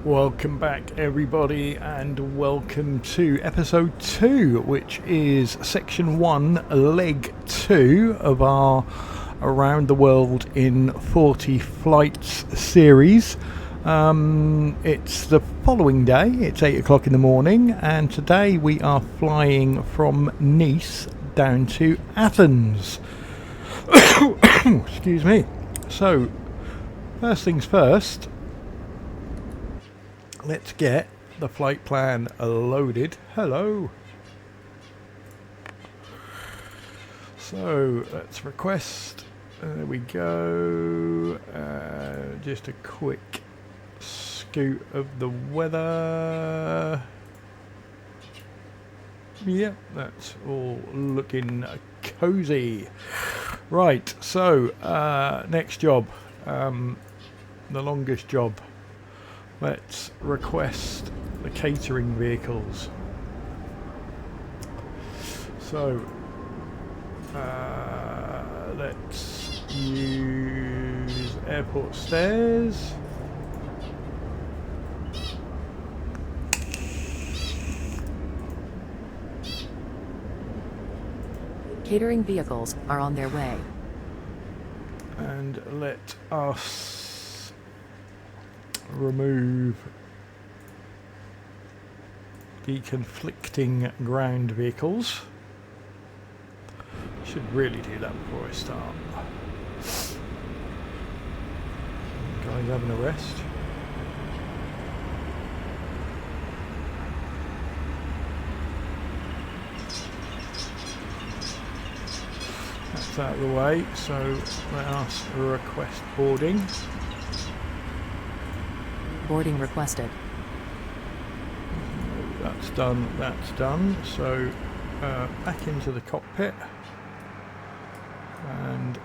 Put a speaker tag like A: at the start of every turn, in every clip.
A: Welcome back, everybody, and welcome to episode 2, which is section 1, leg 2 of our Around the World in 40 Flights series. It's the following day, it's 8 o'clock in the morning, and today we are flying from Nice down to Athens. Excuse me. So, first things first, let's get the flight plan loaded. Hello. So let's request. There we go. Just a quick scoot of the weather. Yep, that's all looking cozy. Right, so next job, the longest job. Let's request the catering vehicles. So let's use airport stairs.
B: Catering vehicles are on their way.
A: And let us remove the conflicting ground vehicles. Should really do that before I start. Guys having a rest. That's out of the way, so let us request boarding.
B: Boarding requested.
A: That's done, that's done. So back into the cockpit and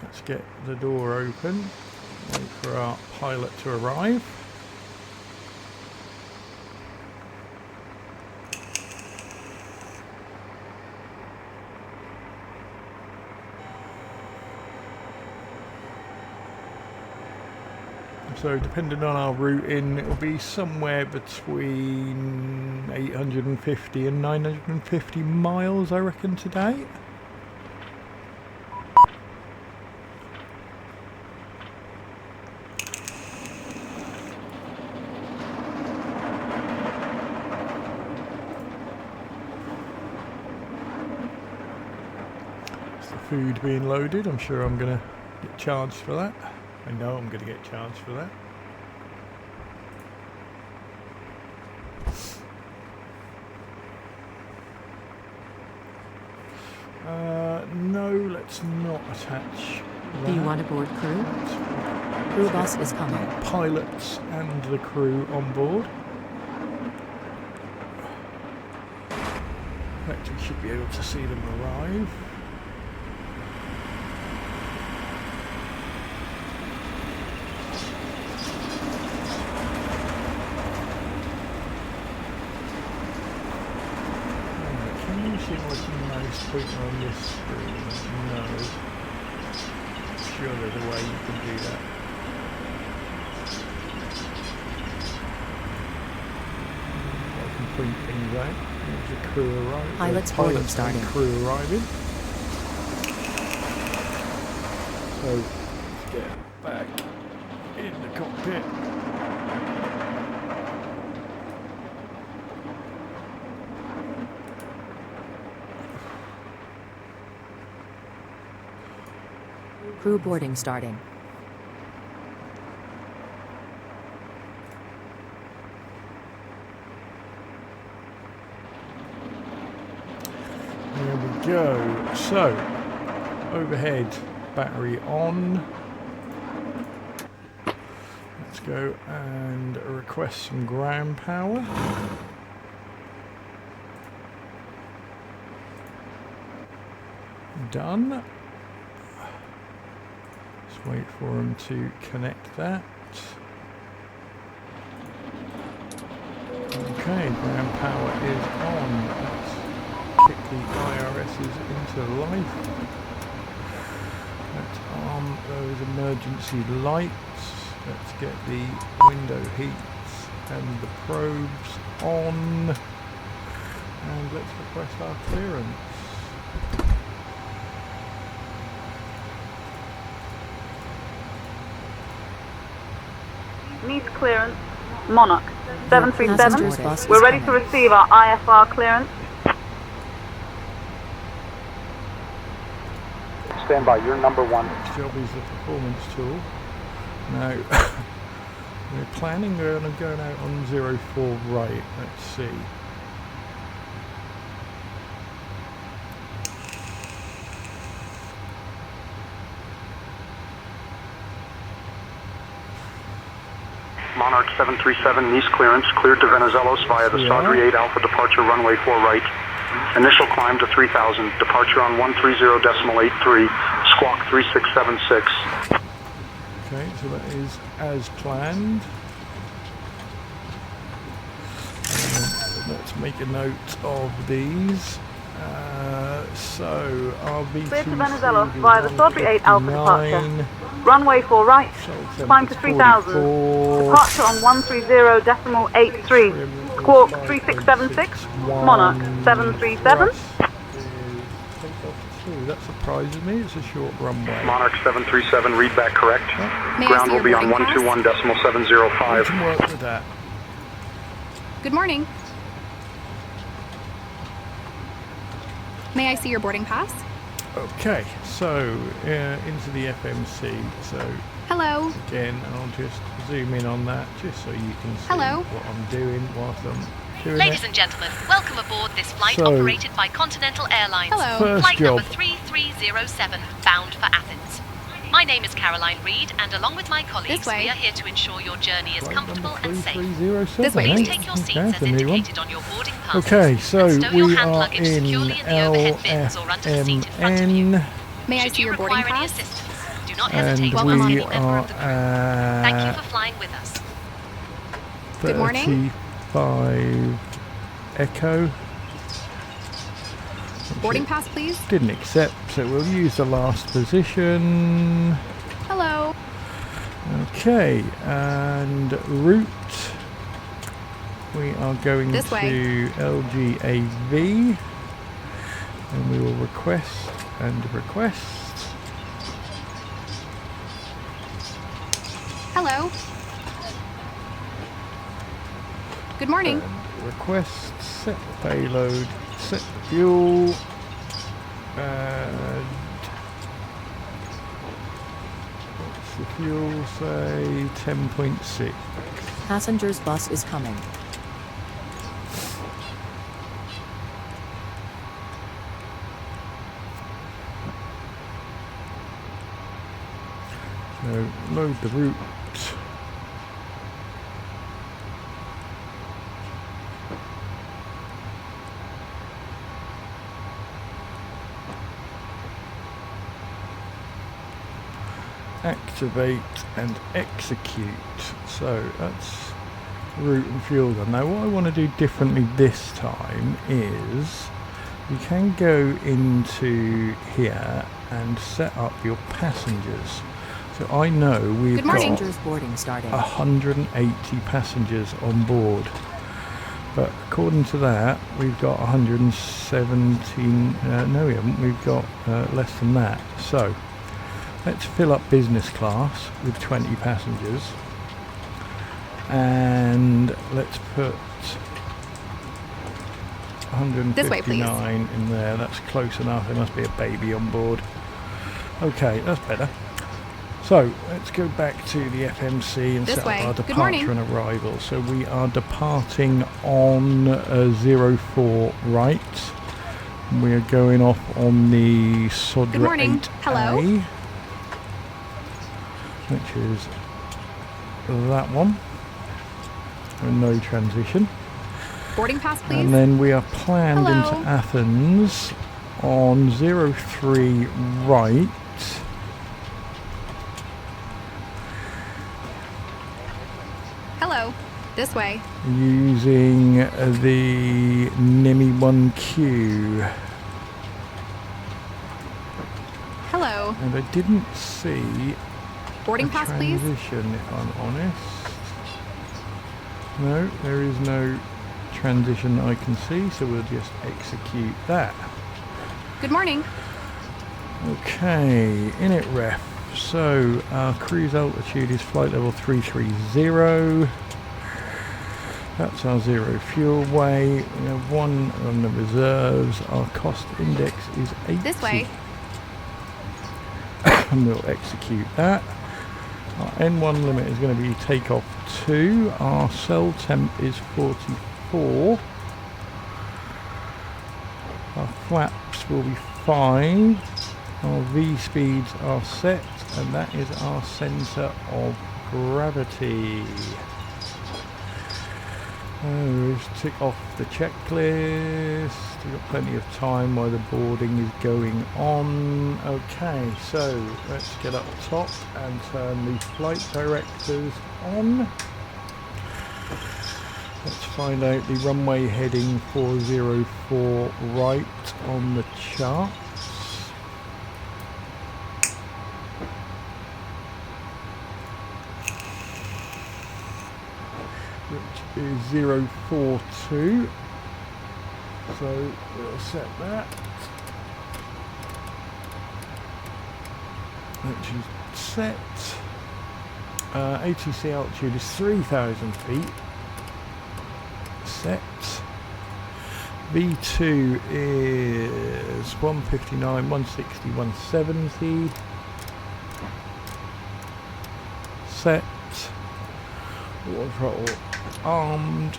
A: let's get the door open. Wait for our pilot to arrive. So depending on our routing, it'll be somewhere between 850 and 950 miles, I reckon, today. It's the food being loaded. I'm sure I'm going to get charged for that. I know I'm going to get charged for that. No, let's not attach that.
B: Do you want to board crew? Crew bus is coming.
A: Pilots and the crew on board. In fact, we should be able to see them arrive. Pointer on this screen? No. Sure there's a way you can do that. I can point things out. There's the crew arriving.
B: Pilots boarding starting.
A: Crew arriving. So let's get back in the cockpit.
B: Crew boarding starting.
A: There we go. So, overhead battery on. Let's go and request some ground power. Done. Wait for them to connect that. Okay, ground power is on. Let's kick the IRSs into life. Let's arm those emergency lights. Let's get the window heats and the probes on. And let's request our clearance.
C: Needs clearance. Monarch
B: Passenger's
C: 737.
B: bus is
C: We're ready to
B: coming.
C: receive our IFR clearance.
D: Stand by, you're number one.
A: Next job is the performance tool. Now, we're planning on going out on 04 right. Let's see.
D: Monarch 737 needs clearance, cleared to Venizelos via the Star 38 Alpha departure runway 4 right. Initial climb to 3000, departure on 130.83, squawk 3676.
A: Okay, so that is as planned. Let's make a note of these. So our V2
C: Cleared to Venizelos via the Star 38 Alpha departure. Runway 4 right. Climb to 3000. Departure on 130.83. Squawk 3676. Monarch 737.
A: That surprises me. It's a short runway.
D: Monarch 737, read back correct.
E: May I
D: Ground
E: see
D: will be
E: your
D: on
E: boarding pass?
D: 121.705.
A: We can work with that.
E: Good morning. May I see your boarding pass?
A: Okay, so into the FMC. So
E: Hello.
A: again, I'll just zoom in on that just so you can see
E: Hello.
A: what I'm doing whilst I'm doing
F: Ladies
A: it.
F: and gentlemen, welcome aboard this flight
A: So-
F: operated by Continental Airlines.
E: Hello.
A: First
F: Flight
A: job.
F: number 3307, bound for Athens. My name is Caroline Reed, and along with my colleagues,
E: This way.
F: we are here to ensure your journey is
A: Flight
F: comfortable
A: number
F: and safe.
A: 3307,
E: This way,
A: eh?
F: Please take your seats
A: Okay,
F: as
A: that's a new one.
F: indicated on your boarding passes.
A: Okay, so
F: and stow your
A: we
F: hand
A: are
F: luggage
A: in
F: securely in the overhead bins or under the seat in front of you.
A: LFMN,
E: May I
F: Should
E: see
F: you
E: your boarding
F: require any
E: pass?
F: assistance, do not
A: and
F: hesitate to
E: Welcome
F: ask
E: on.
F: any
A: we
F: member
A: are
F: of the crew. Thank you
A: at
F: for flying with us.
E: Good morning.
A: 35 Echo.
E: Boarding pass, please.
A: Didn't accept, so we'll use the last position.
E: Hello.
A: Okay, and route. We are going
E: This way.
A: to LGAV, and we will request and request.
E: Hello. Good morning.
A: And request, set the payload, set the fuel, and what's the fuel say? 10.6.
B: Passenger's bus is coming.
A: So load the route. Activate and execute. So that's route and fuel done. Now what I want to do differently this time is you can go into here and set up your passengers. So I know we've
E: Good morning.
A: got
B: Passenger's boarding starting.
A: 180 passengers on board, but according to that we've got 117. No, we haven't. We've got less than that. So let's fill up business class with 20 passengers, and let's put
E: This way, please.
A: 159 in there. That's close enough. There must be a baby on board. Okay, that's better. So let's go back to the FMC and
E: This
A: set
E: way.
A: up our
E: Good
A: departure
E: morning.
A: and arrival. So we are departing on 04 right. We are going off on the Sodra
E: Good morning.
A: 8A,
E: Hello.
A: which is that one. And no transition.
E: Boarding pass, please.
A: And then we are planned
E: Hello.
A: into Athens on 03 right.
E: Hello. This way.
A: Using the Nimi 1Q.
E: Hello.
A: And I didn't see
E: Boarding
A: a
E: pass, please.
A: transition, if I'm honest. No, there is no transition I can see, so we'll just execute that.
E: Good morning.
A: Okay, init ref. So our cruise altitude is flight level 330. That's our zero fuel way. We have 1 on the reserves. Our cost index is 80.
E: This way.
A: And we'll execute that. Our N1 limit is going to be takeoff 2. Our cell temp is 44. Our flaps will be 5. Our V speeds are set, and that is our centre of gravity. Let's tick off the checklist. We've got plenty of time while the boarding is going on. Okay, so let's get up top and turn the flight directors on. Let's find out the runway heading 404 right on the charts. Which is 042. So we'll set that. Which is set. ATC altitude is 3,000 feet. Set. V2 is 159, 160, 170. Set. Water throttle armed.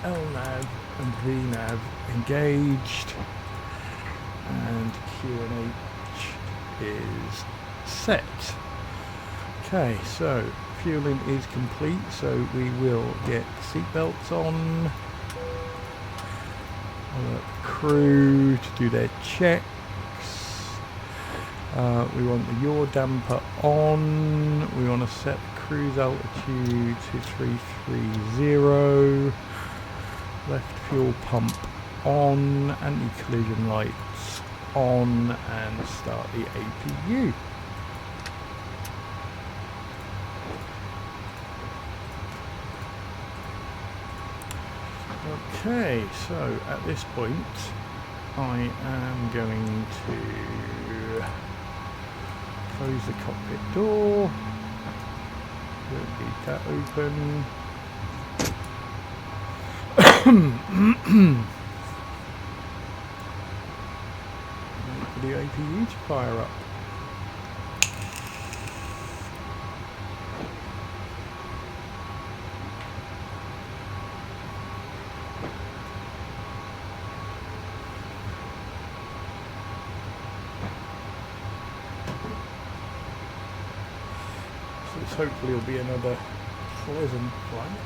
A: LNAV and VNAV engaged. And QNH is set. Okay, so fueling is complete, so we will get seatbelts on. Crew to do their checks. We want the yaw damper on. We want to set the cruise altitude to 330. Left fuel pump on. Anti-collision lights on, and start the APU. Okay, so at this point I am going to close the cockpit door. We'll leave that open. Wait for the APU to fire up. Hopefully it'll be another pleasant flight.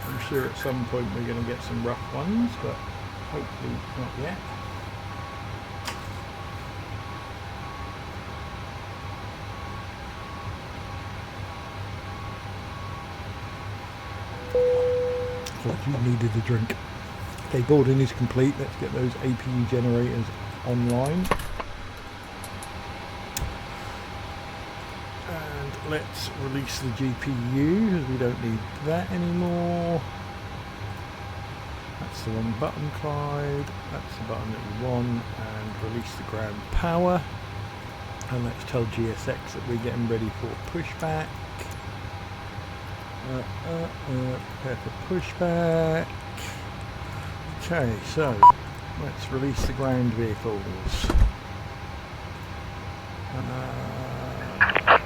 A: I'm sure at some point we're going to get some rough ones, but hopefully not yet. Thought you needed a drink. Okay, boarding is complete. Let's get those APU generators online. And let's release the GPU, because we don't need that anymore. That's the wrong button, Clyde. That's the button that you want. And release the ground power. And let's tell GSX that we're getting ready for pushback. Prepare for pushback. Okay, so let's release the ground vehicles.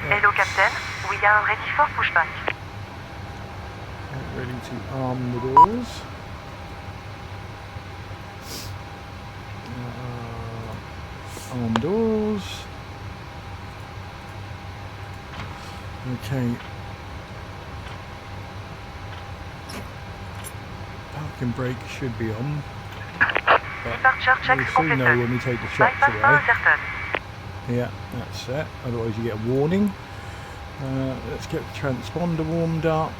C: Hello, Captain. We are ready for pushback.
A: Get ready to arm the doors. Arm doors. Okay. Parking brake should be on.
C: Departure checks
A: We'll soon know
C: completed.
A: when we take the shocks
C: Bypass
A: away.
C: pas certain.
A: Yeah, that's set. Otherwise you get a warning. Let's get the transponder warmed up.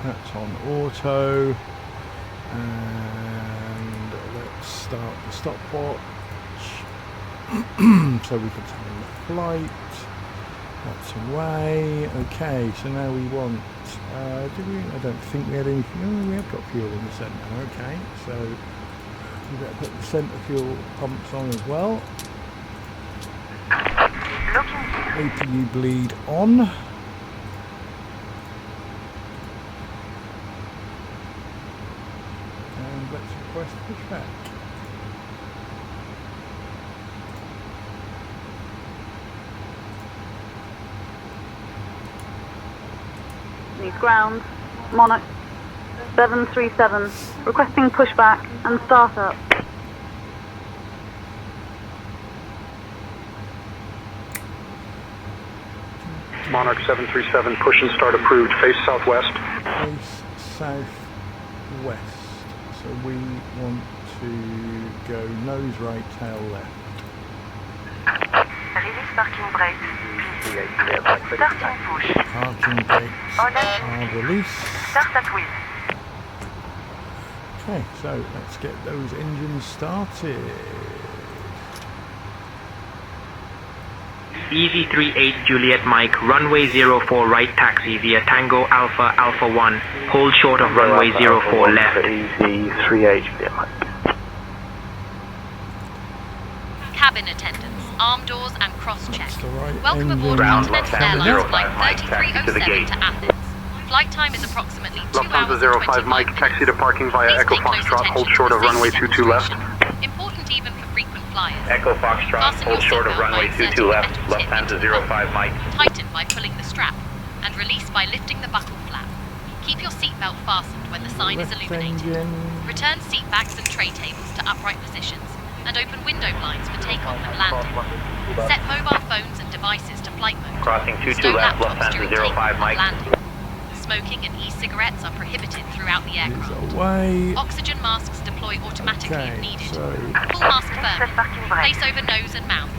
A: That's on auto. And let's start the stopwatch. So we can tell him the flight. That's away. Okay, so now we want. Did we? I don't think we had anything. Oh, we have got fuel in the centre. Okay, so we better put the centre fuel pumps on as well. APU bleed on. And let's request pushback.
C: Needs ground. Monarch 737. Requesting pushback and startup.
D: Monarch 737, push and start approved. Face southwest.
A: Face southwest. So we want to go nose right, tail left.
G: Release parking brakes. Starting push.
A: Parking brakes are released.
G: Start at wheel.
A: Okay, so let's get those engines started.
H: EV38 Juliet Mike, runway 04 right taxi via Tango Alpha Alpha 1, hold short of runway 04 left.
I: EV38 Juliet Mike.
F: Cabin attendants, arm doors and cross-check.
A: The right
F: Welcome
A: engine.
F: aboard
I: Ground,
F: Continental
I: Lufthansa
F: Airlines
I: 05
F: Flight
I: Mike, taxi to the
F: 3307
I: gate.
F: to Athens. Flight time is approximately 2 hours
D: Lufthansa
F: and
D: 05 Mike,
F: 25
D: taxi
F: minutes.
D: to parking via
F: Please
D: Echo
F: pay close
D: Foxtrot, hold
F: attention
D: short
F: to
D: of
F: the
D: runway
F: safety
D: 22 left.
F: demonstration. Important even for frequent flyers.
I: Echo Foxtrot,
F: Fasten
I: hold
F: your
I: short of
F: seatbelt
I: runway
F: by
I: 22
F: inserting
I: left.
F: a metal tip
I: Lufthansa
F: into the
I: 05 Mike.
F: Tighten by pulling the strap, and release by lifting the buckle flap. Keep your seatbelt fastened when the sign is
A: Left
F: illuminated.
A: engine.
F: Return seat backs and tray tables to upright positions, and open window blinds for takeoff and landing. Set mobile phones and devices to flight mode.
I: Crossing 22
F: Stow
I: left,
F: laptops
I: Lufthansa
F: during
I: 05
F: takeoff and
I: Mike.
F: landing. Smoking and e-cigarettes are prohibited throughout the
A: Is
F: aircraft.
A: away.
F: Oxygen masks deploy automatically if
A: Okay,
F: needed.
A: so
F: Full mask
G: Set
F: firmly.
G: parking brakes.
F: Place over nose and mouth.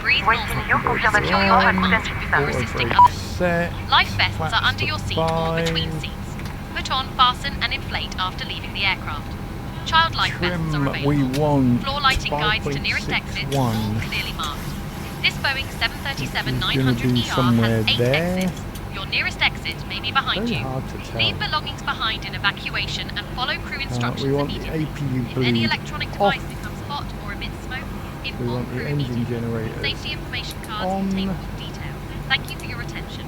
F: Breathe
G: Waiting
F: normally.
G: your confirmation
F: Secure your
G: of
F: own mask
G: accident
F: before
G: result.
F: assisting
A: auto
F: others.
A: set.
F: Life vests are
A: Flaps
F: under
A: to
F: your seat or between
A: 5.
F: seats. Put on, fasten and inflate after leaving the aircraft. Child life vests are
A: Trim
F: available.
A: we want
F: Floor lighting guides to nearest exits, all
A: 5.61.
F: clearly marked. This Boeing
A: It's
F: 737-900
A: gonna be somewhere
F: ER has 8
A: there.
F: exits. Your nearest exit may be behind
A: Very
F: you.
A: hard to tell.
F: Leave belongings behind in evacuation and follow crew instructions
A: we want the
F: immediately.
A: APU
F: If any
A: bleed
F: electronic
A: off.
F: device becomes hot or emits smoke,
A: We
F: inform
A: want
F: crew
A: the engine
F: immediately.
A: generators
F: Safety information cards
A: on.
F: contain full details. Thank you for your attention.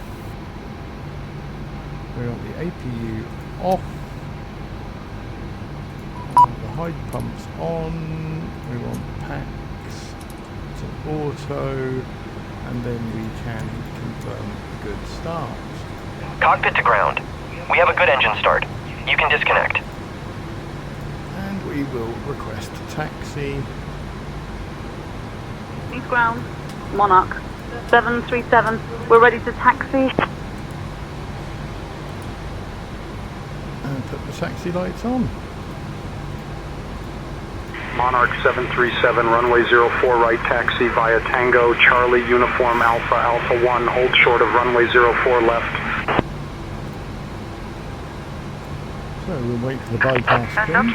A: We want the APU off. The hide pumps on. We want packs to auto. And then we can confirm a good start.
J: Cockpit to ground. We have a good engine start. You can disconnect.
A: And we will request a taxi.
C: Needs ground. Monarch 737. We're ready to taxi.
A: And put the taxi lights on.
D: Monarch 737, runway 04 right, taxi via Tango, Charlie, Uniform Alpha, Alpha 1, hold short of runway 04 left.
A: So we'll wait for the bypass pin.
G: Unlocking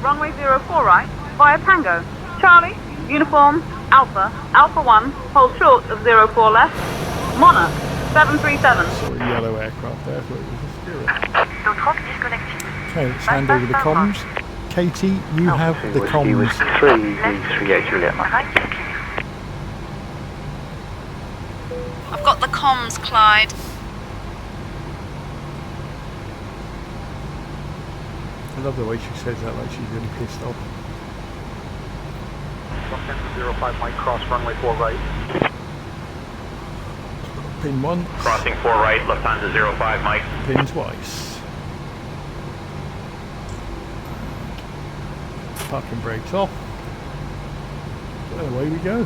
C: Runway 04 right, via Tango. Charlie, Uniform, Alpha, Alpha 1, hold short of 04 left. Monarch 737.
A: Sort of yellow aircraft there, I thought it was a Spirit.
G: L'autre disconnected.
A: Okay, let's hand over the comms. Katie, you have the comms.
I: 3V38 Juliet Mike.
G: Right is clear.
K: I've got the comms, Clyde.
A: I love the way she says that, like she's really pissed off.
D: Lufthansa 05 Mike, cross runway 4 right.
A: Pin once,
I: Crossing 4 right, Lufthansa 05 Mike.
A: pin twice. Parking brakes off. And away we go.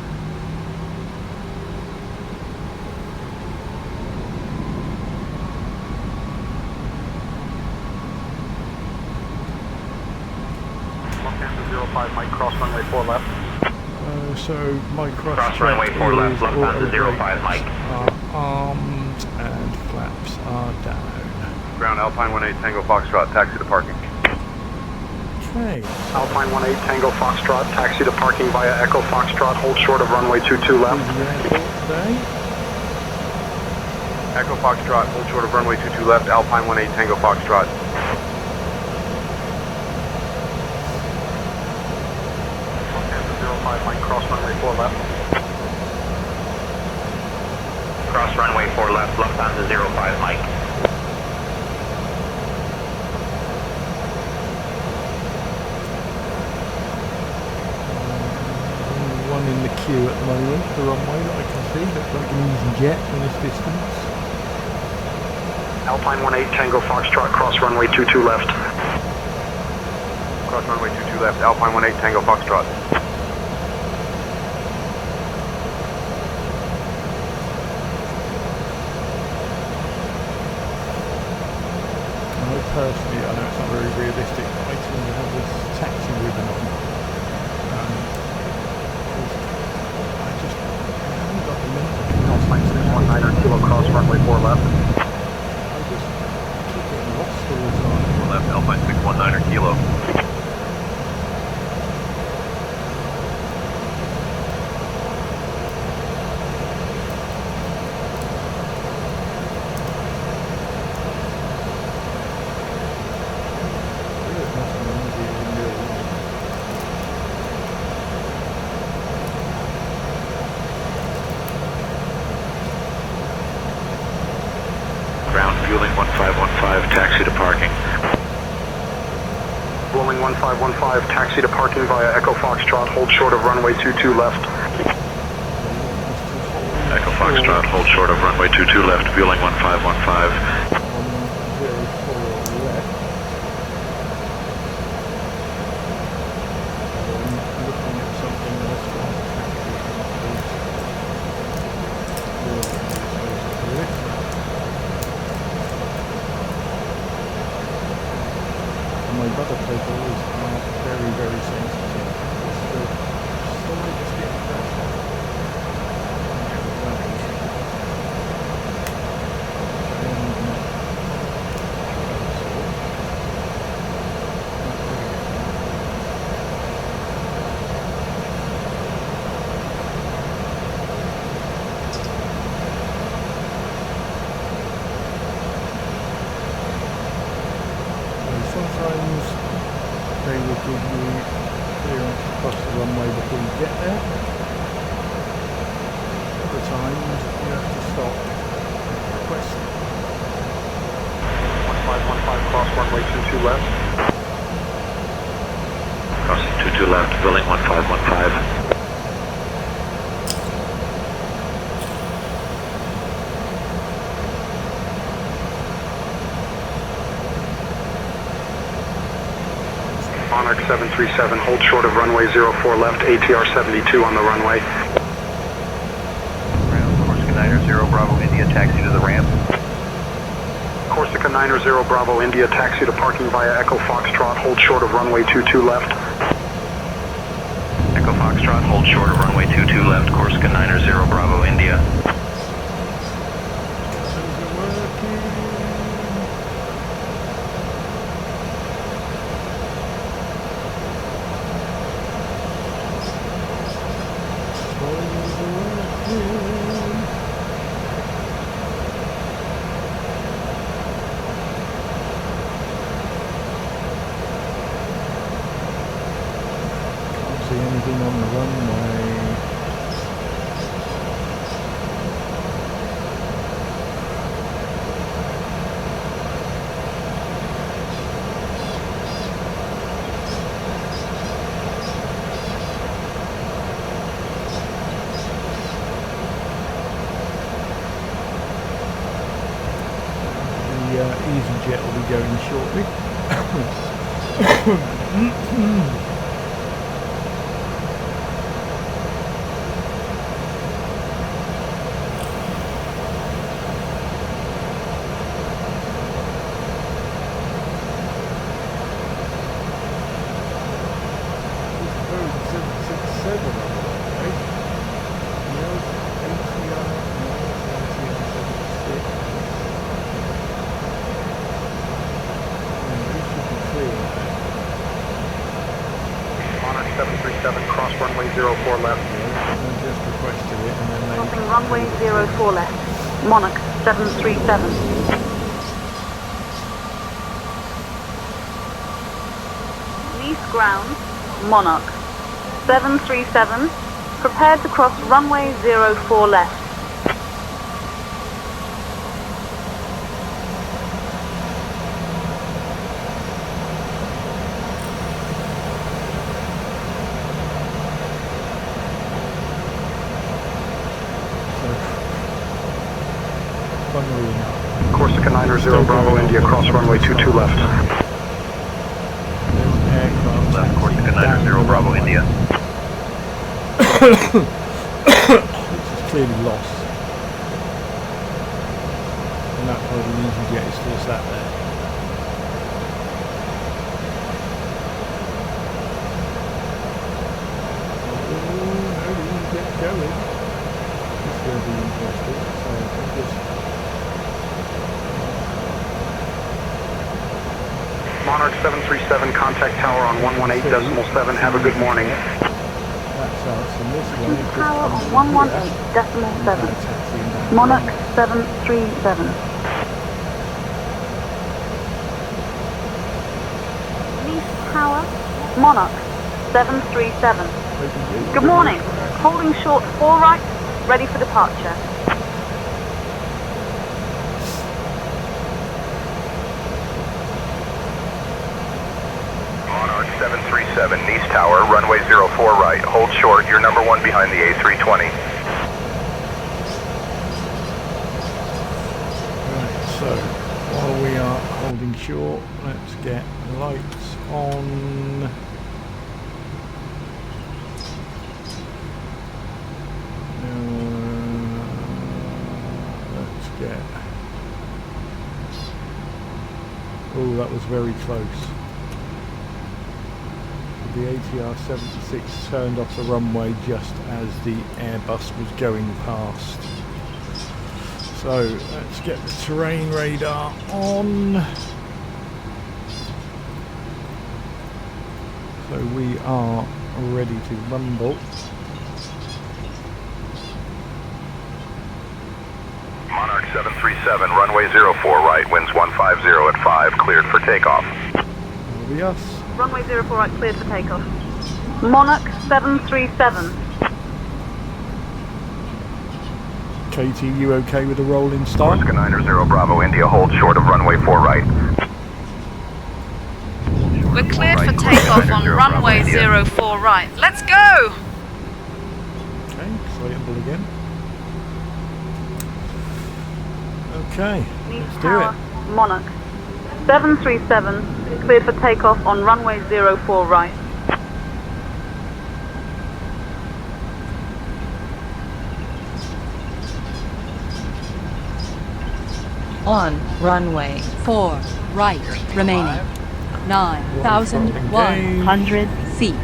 D: Lufthansa 05 Mike, cross runway 4 left.
A: So my cross
I: Cross runway 4 left, Lufthansa 05 Mike.
A: are armed and flaps are down.
D: Ground Alpine 18 Tango Foxtrot, taxi to parking.
A: Okay.
D: Alpine 18 Tango Foxtrot, taxi to parking via Echo Foxtrot, hold short of runway 22 left.
A: The airport today.
L: Echo Foxtrot, hold short of runway 22 left, Alpine 18 Tango Foxtrot.
D: Lufthansa 05 Mike, cross runway 4 left.
I: Cross runway 4 left, Lufthansa 05 Mike.
A: One in the queue at the moment, the runway that I can see, looks like an EasyJet from this distance.
D: Alpine 18 Tango Foxtrot, cross runway 22 left.
L: Cross runway 22 left, Alpine 18 Tango Foxtrot.
A: Personally, I know it's not very realistic, but I tend to have this taxi ribbon on. I just haven't got the link.
D: Alpine 619 Kilo, cross runway 4 left.
A: I just keep getting lost all the time.
L: 4 left, Alpine 619 Kilo.
I: Fueling 1515, taxi to parking.
D: Rolling 1515, taxi to parking via Echo Foxtrot, hold short of runway 22 left.
I: Echo Foxtrot, hold short of runway 22 left, fueling 1515.
A: My brother plays always very, very sensitive. It's the slightest bit of pressure. Sometimes they will give you clearance across the runway before you get there. Other times you have to stop and request it.
D: 1515, cross runway 22 left.
I: Crossing 22 left, fueling 1515.
D: Monarch 737, hold short of runway 04 left, ATR 72 on the runway.
L: Ground, Corsica 90 Bravo India, taxi to the ramp.
D: Corsica 90 Bravo India, taxi to parking via Echo Foxtrot, hold short of runway 22 left.
J: Echo Foxtrot, hold short of runway 22 left, Corsica 90 Bravo India.
A: See anything on the runway? The EasyJet will be going shortly.
D: 737, cross runway 04 left.
A: I just requested it and then they...
C: Crossing runway 04 left. Monarch 737. Lease ground, Monarch 737. Prepared to cross runway 04 left.
D: Corsica 90 Bravo India, cross runway 22 left.
I: Left, Corsica 90 Bravo India.
A: Which is clearly lost. And that's why the EasyJet is still sat there. Oh, no, the EasyJet's going. It's going to be interesting. So I'll just...
D: Monarch 737, contact tower on 118.7. Have a good morning.
A: That's us, and this one is
C: Tower on 118.7. Monarch 737. Lease tower, Monarch 737. Good morning. Holding short 4 right, ready for departure.
I: Monarch 737, Nice Tower, runway 04 right. Hold short, you're number 1 behind the A320.
A: Right, so while we are holding short, let's get lights on. Let's get... Oh, that was very close. The ATR 76 turned off the runway just as the Airbus was going past. So let's get the terrain radar on. So we are ready to rumble.
I: Monarch 737, runway 04 right, winds 150 at 5, cleared for takeoff.
A: That'll be us.
C: Runway 04 right, cleared for takeoff. Monarch 737.
A: KT, you okay with the rolling start?
I: Corsica 90 Bravo India, hold short of runway 4 right.
K: We're cleared for takeoff on runway 04 right. Let's go!
A: Okay, excitable again. Okay, let's do it.
C: Monarch 737. Cleared for takeoff on runway 04 right.
B: On runway 4 right, remaining 9,100 feet.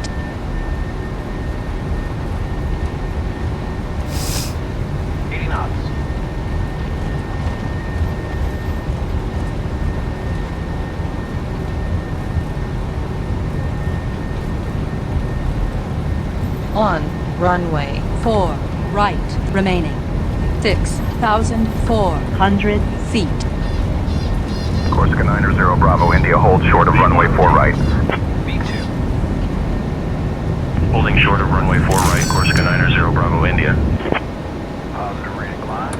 B: On runway 4 right, remaining 6,400 feet.
I: Corsica 90 Bravo India, hold short of runway 4 right. B2. Holding short of runway 4 right, Corsica 90 Bravo India. Positive reading climb.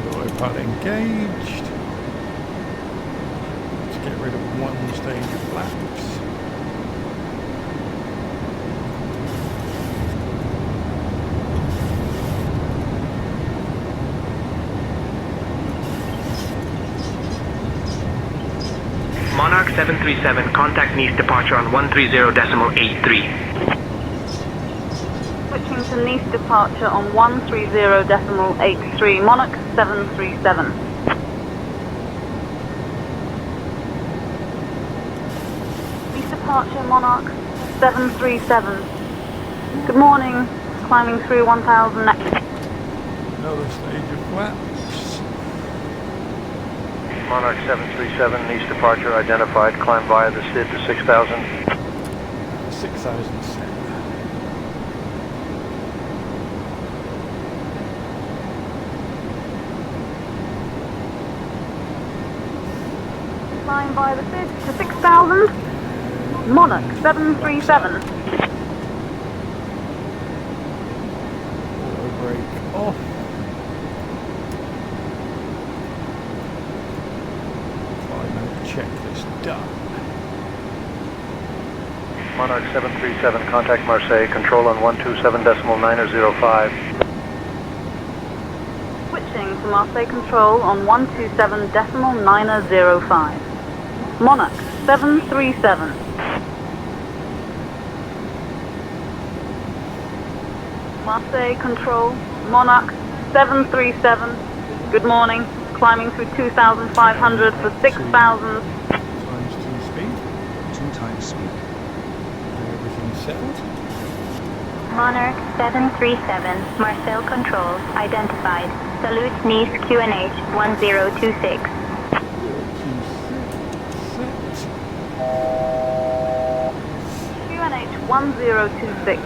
A: Autopilot engaged. Let's get rid of one stage of flaps.
H: Monarch 737, contact Nice departure on 130.83.
C: Switching to Nice departure on 130.83. Monarch 737. Nice departure, Monarch 737. Good morning. Climbing through 1000 next.
A: Another stage of flaps.
M: Monarch 737, east departure identified. Climb via the SID to 6000.
A: 6,000 set.
C: Flying by the SID to 6000. Monarch 737.
A: Auto brake off. Climate checklist done.
M: Monarch 737, contact Marseille. Control on 127.905.
C: Switching to Marseille Control on 127.905. Monarch 737. Marseille Control, Monarch 737. Good morning. Climbing through 2,500 for 6,000.
A: Times 2 speed.
N: 2 times speed.
A: Everything's settled.
O: Monarch 737, Marseille Control, identified. Salute Nice QNH 1026.
C: QNH 1026.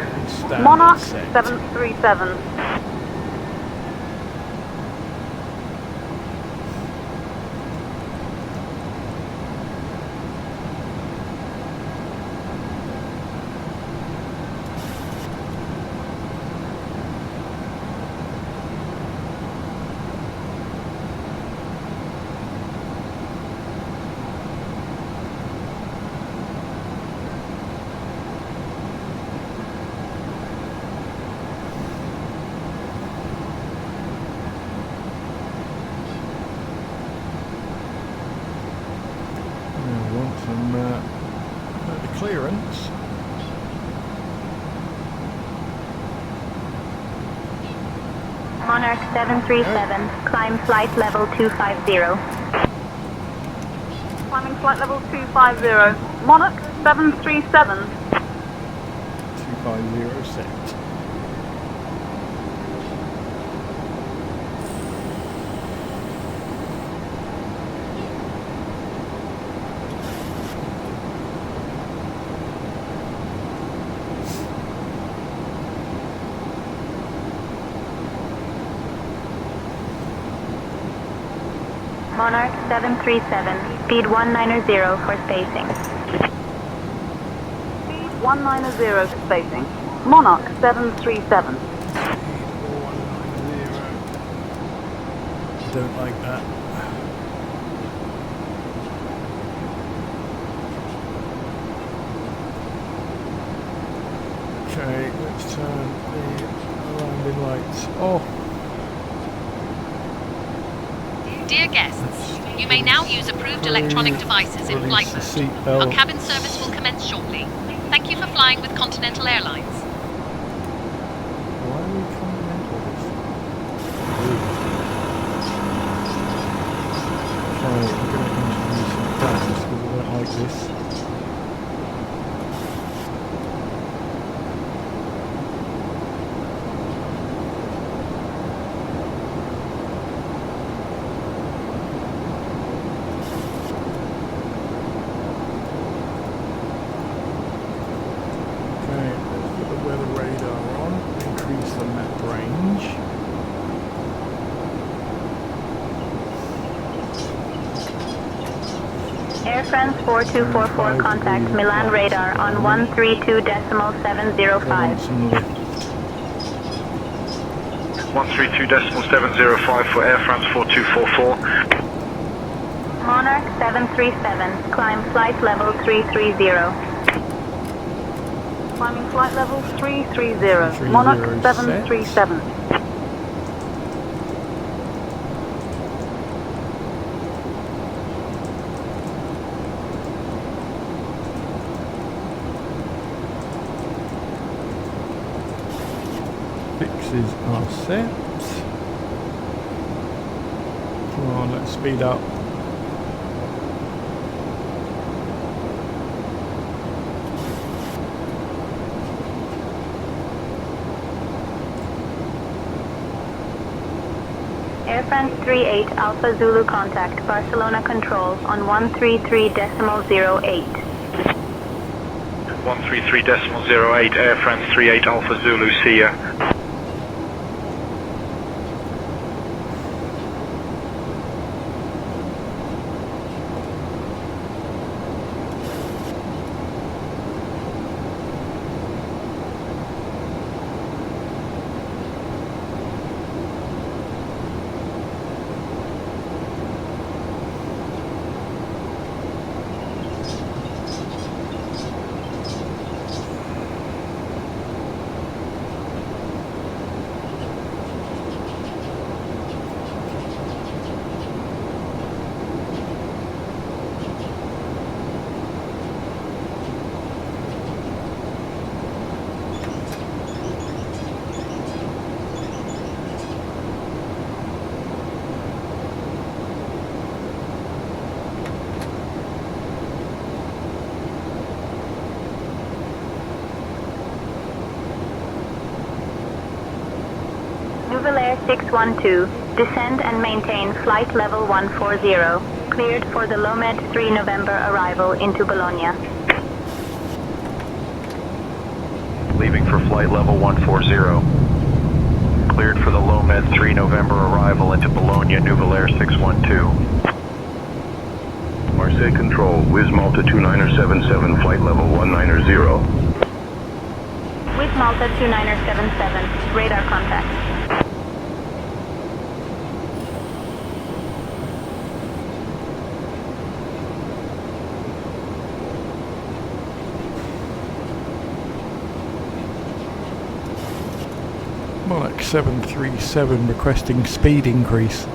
C: Monarch 737.
A: Clearance.
O: Monarch 737, climb flight level 250.
C: Climbing flight level 250. Monarch 737.
A: 250 set.
O: Monarch 737, speed 190 for spacing.
C: Speed 190 for spacing. Monarch 737.
A: Don't like that. Okay, let's turn the landing lights off.
F: Dear guests, you may now use approved electronic devices in flight mode. Our cabin service will commence shortly. Thank you for flying with Continental Airlines.
A: Why are we Continental this? Okay, I'm going to introduce some flaps because I don't like this.
O: Air France 4244, contact Milan radar on 132.705.
M: 132.705 for Air France 4244.
O: Monarch 737, climb flight level 330.
C: Climbing flight level 330. Monarch 737.
A: Fixes are set. Come on, let's speed up.
O: Air France 38 Alpha Zulu contact Barcelona Control on 133.08.
N: 133.08, Air France 38 Alpha Zulu, see ya.
O: Nouvel Air 612, descend and maintain flight level 140, cleared for the Lomed 3 November arrival into Bologna.
I: Leaving for flight level 140. Cleared for the Lomed 3 November arrival into Bologna, Nouvel Air 612.
P: Marseille Control, Wiz Malta 2977, flight level 190.
O: Wiz Malta 2977, radar contact.
A: Monarch 737 requesting speed increase.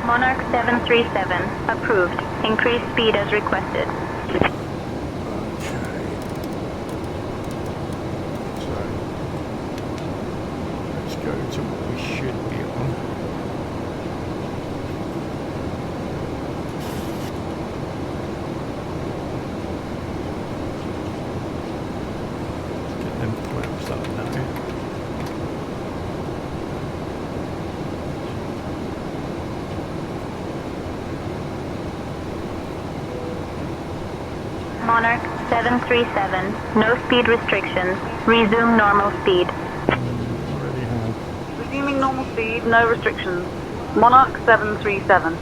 O: Monarch 737, approved. Increase speed as requested.
A: Let's go to what we should be on. Let's get them flaps up now.
O: Monarch 737, no speed restrictions. Resume normal speed.
A: Already have.
C: Resuming normal speed, no restrictions. Monarch 737.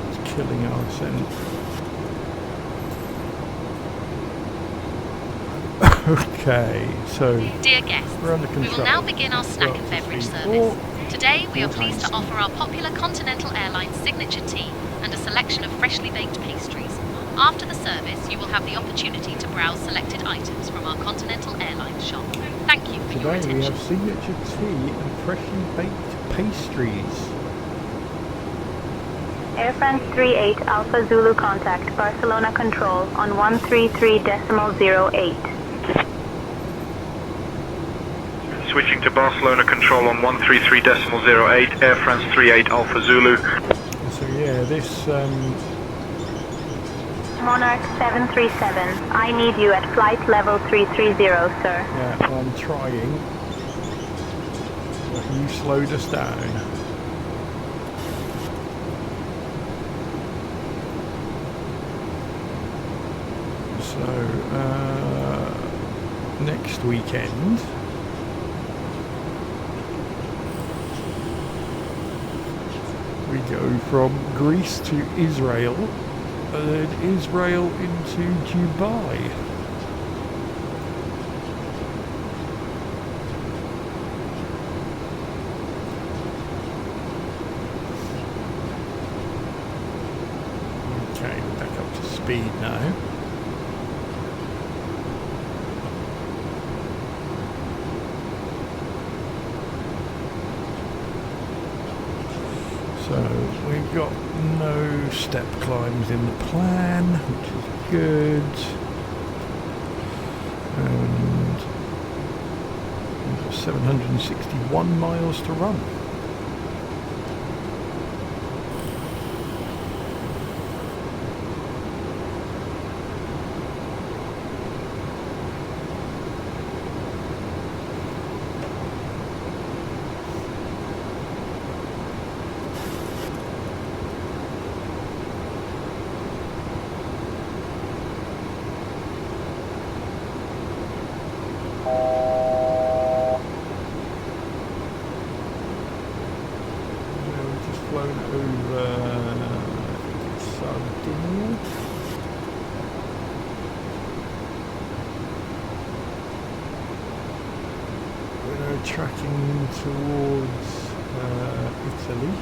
A: It's killing our ascent. Okay, so
F: Dear guests,
A: we're under
F: we
A: control.
F: will now begin our snack and beverage service. Today we are pleased to offer our popular Continental Airlines signature tea and a selection of freshly baked pastries. After the service, you will have the opportunity to browse selected items from our Continental Airlines shop. Thank you for your
A: Today we
F: attention.
A: have signature tea and freshly baked pastries.
O: Air France 38 Alpha Zulu contact Barcelona Control on 133.08.
N: Switching to Barcelona Control on 133.08, Air France 38 Alpha Zulu.
A: So yeah, this
O: Monarch 737, I need you at flight level 330, sir.
A: yeah, I'm trying. But you slowed us down. So next weekend we go from Greece to Israel, and then Israel into Dubai. Okay, we're back up to speed now. So we've got no step climbs in the plan, which is good. And we've got 761 miles to run. over Sardinia. We're now tracking towards Italy.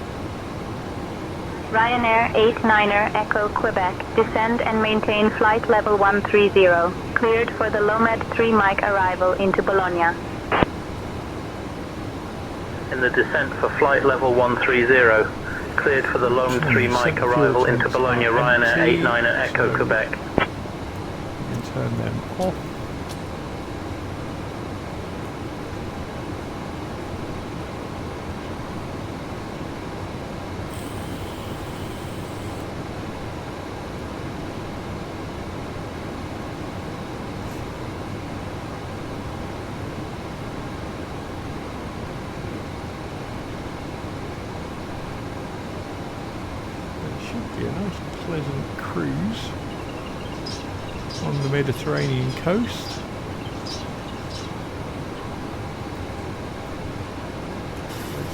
O: Ryanair 89er Echo Quebec, descend and maintain flight level 130, cleared for the Lomed 3 Mike arrival into Bologna.
M: In the descent for flight level 130, cleared for the Lomed 3 Mike arrival into Bologna, Ryanair 89er Echo Quebec.
A: And turn them off. Be a nice pleasant cruise on the Mediterranean coast.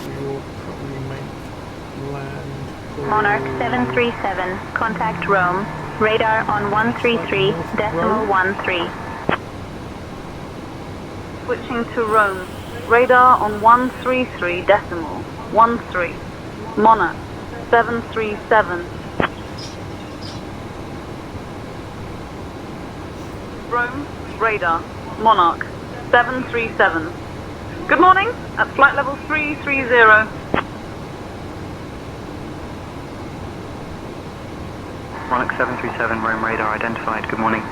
A: We will probably make land.
O: Monarch 737, contact Rome. Radar on 133.13.
C: Switching to Rome. Radar on 133.13. Monarch 737. Rome, radar, Monarch 737. Good morning, at flight level 330.
J: Monarch 737, Rome radar identified. Good morning.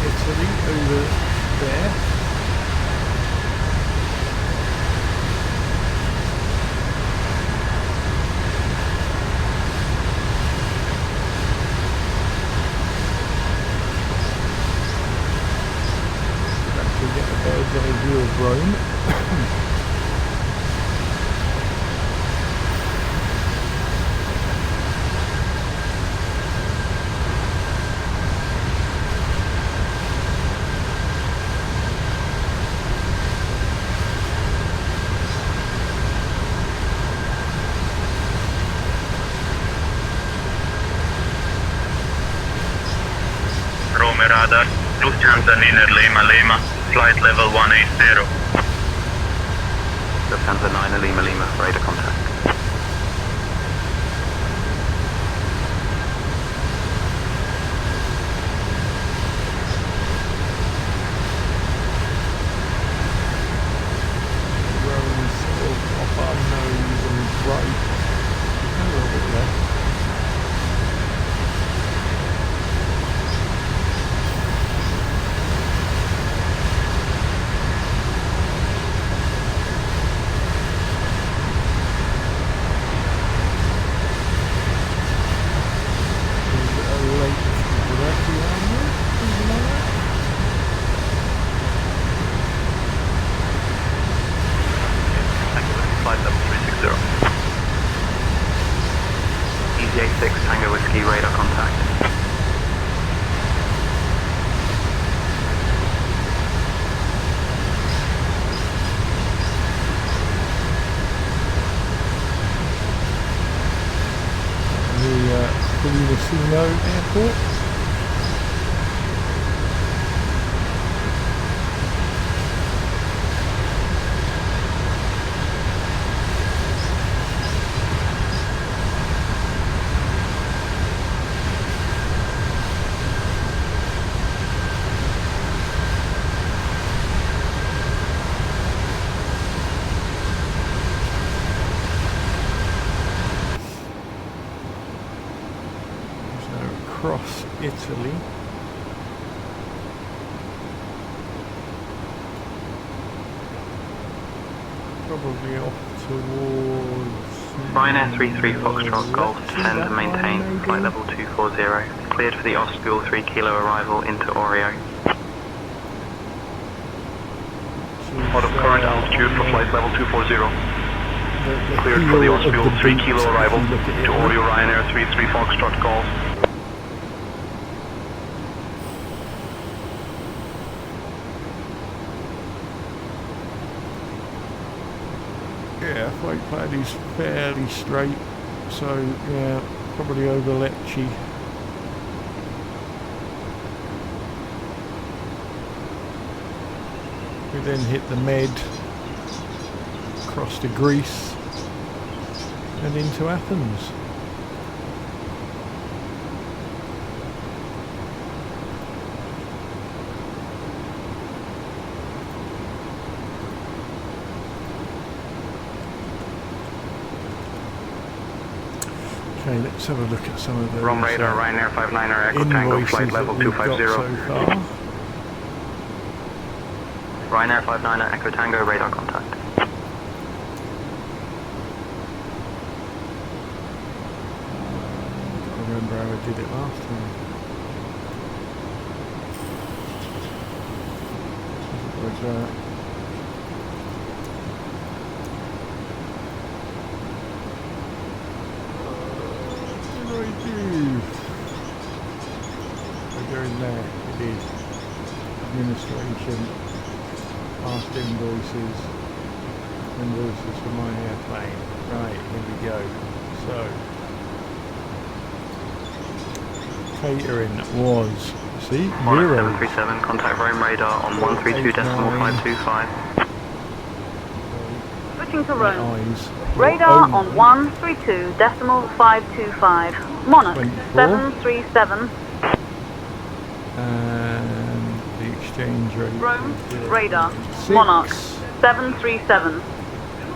A: Italy over there. Actually get a bird's eye view of Rome.
Q: Radar, Lufthansa Niner Lima, flight level 180.
J: Lufthansa 9 Lima, radar contact.
A: Rome sort of off our nose and right. A little bit there.
J: Flight level 360. EZA 6 Tango Whiskey radar contact.
A: The Fiumicino airport. Across Italy. Probably off towards
J: Ryanair 33 Foxtrot Golf, descend and maintain flight level 240. Cleared for the Ostfuel 3 kilo arrival into Oreo.
I: Out of current altitude for flight level 240. Cleared for the Ausfield 3 kilo arrival to audio Ryanair 33 Foxtrot Golf.
A: Yeah, flight plan is fairly straight, so yeah, probably over Lecce. We then hit the Med, across to Greece, and into Athens. Okay, let's have a look at some of those
I: Rome radar, Ryanair 59er Echo Tango, flight level 250.
A: so far.
J: Ryanair 59er Echo Tango, radar contact.
A: I remember how I did it last time. Like that. What do I do? I go in there. It is administration, past invoices for my airplane. Right, here we go. So. Catering was, see,
J: Monarch 737, contact Rome radar on 132.525.
C: Switching to Rome. Radar on 132.525. Monarch 737.
A: And the exchange rate.
C: Rome radar. Monarch 737.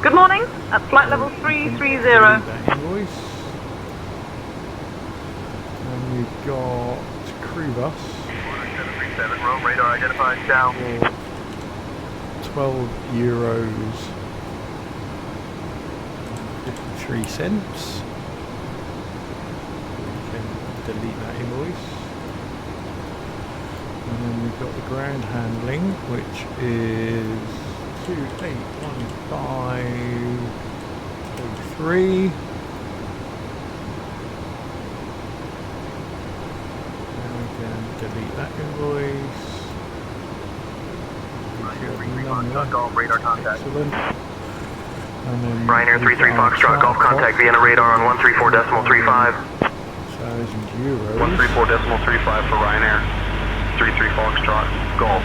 C: Good morning at flight level 330.
A: Invoice. We've got crew bus.
L: 737, Rome radar identified down.
A: €12. 53 cents. We can delete that invoice. And then we've got the ground handling, which is 281503. Delete that invoice.
L: Golf radar contact.
A: Excellent. And then
J: Ryanair 33 Foxtrot Golf contact Vienna radar on 134.35.
A: €1,000.
I: 134.35 for Ryanair 33 Foxtrot Golf.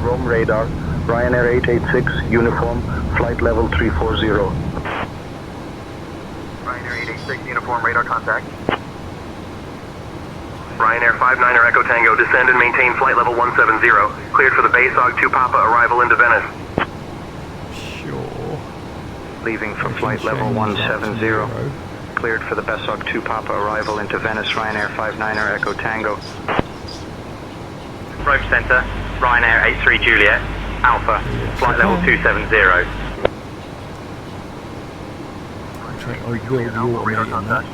P: Rome radar, Ryanair 886 uniform, flight level 340.
L: Ryanair 886 uniform radar contact.
J: Ryanair 59er Echo Tango, descend and maintain flight level 170. Cleared for the Basog 2 Papa arrival into Venice.
A: Sure.
I: Leaving for flight level 170. Cleared for the Basog 2 Papa arrival into Venice, Ryanair 59er Echo Tango.
J: Rome Center, Ryanair 83 Juliet, Alpha, flight level 270.
A: I will be automating that.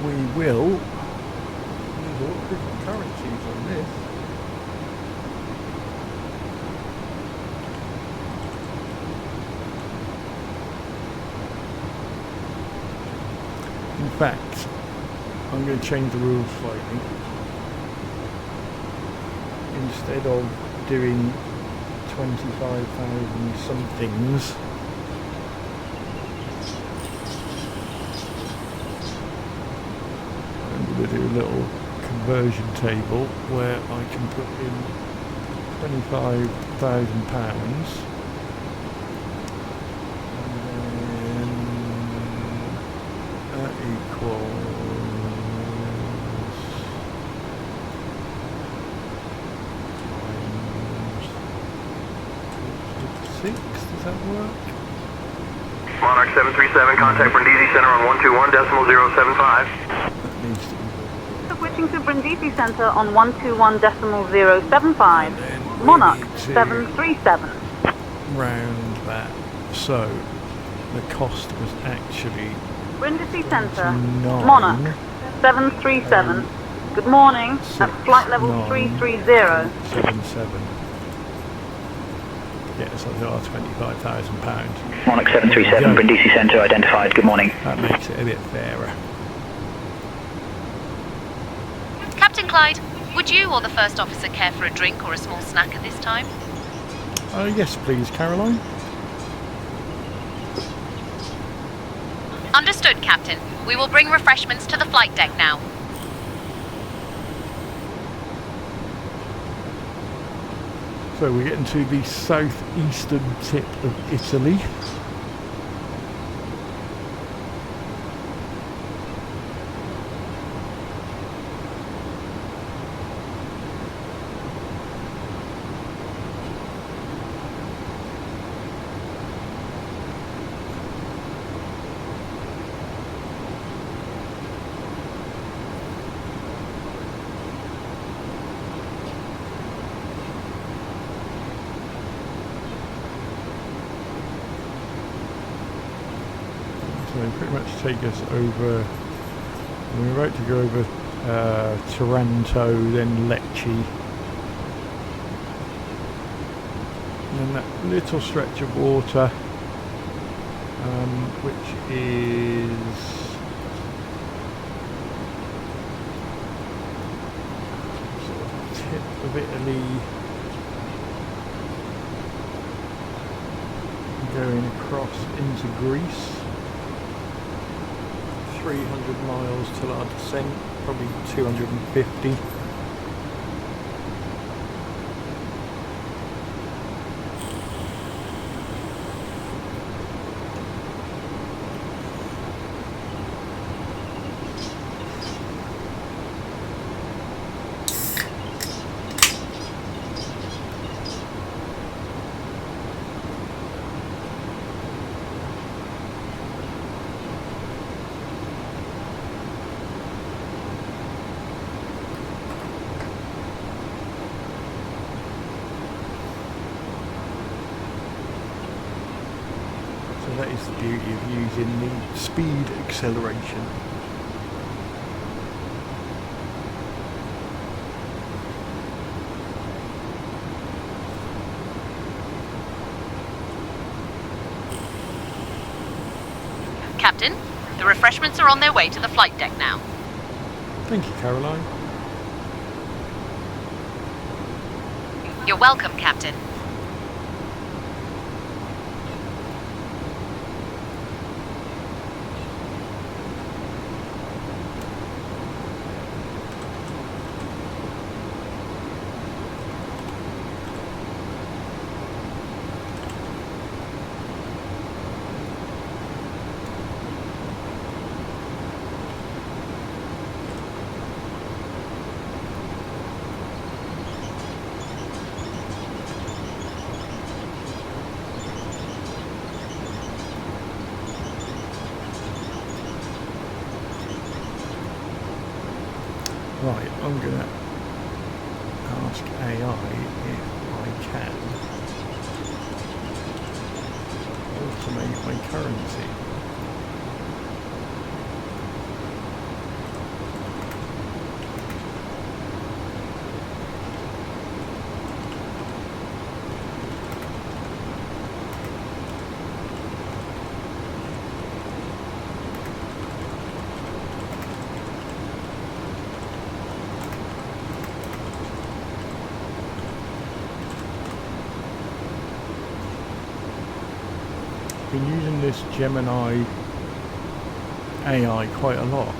A: We will use all different currencies on this. In fact, I'm going to change the rules slightly. Instead of doing 25,000 somethings, I'm going to do a little conversion table where I can put in £25,000 and then that equals Does that work?
J: Monarch 737, contact Brindisi Center on 121.075.
A: That needs to be.
C: Switching to Brindisi Center on 121.075. Monarch 737.
A: Round that. So the cost was actually
C: Brindisi Center,
A: 29.
C: Monarch 737. Good morning, at flight level 330.
A: 77. Yeah, so they are £25,000.
R: Monarch 737, Brindisi Center identified. Good morning.
A: That makes it a bit fairer.
F: Captain Clyde, would you or the first officer care for a drink or a small snack at this time?
A: Yes, please, Caroline.
F: Understood, Captain. We will bring refreshments to the flight deck now.
A: So we're getting to the southeastern tip of Italy. So pretty much take us over. We're about to go over Taranto, then Lecce, and then that little stretch of water, which is sort of tip of Italy, going across into Greece. 300 miles till our descent, probably 250. That is the beauty of using the speed acceleration.
F: Captain, the refreshments are on their way to the flight deck now.
A: Thank you, Caroline.
F: You're welcome, Captain.
A: Right, I'm going to ask AI if I can automate my currency. Been using this Gemini AI quite a lot.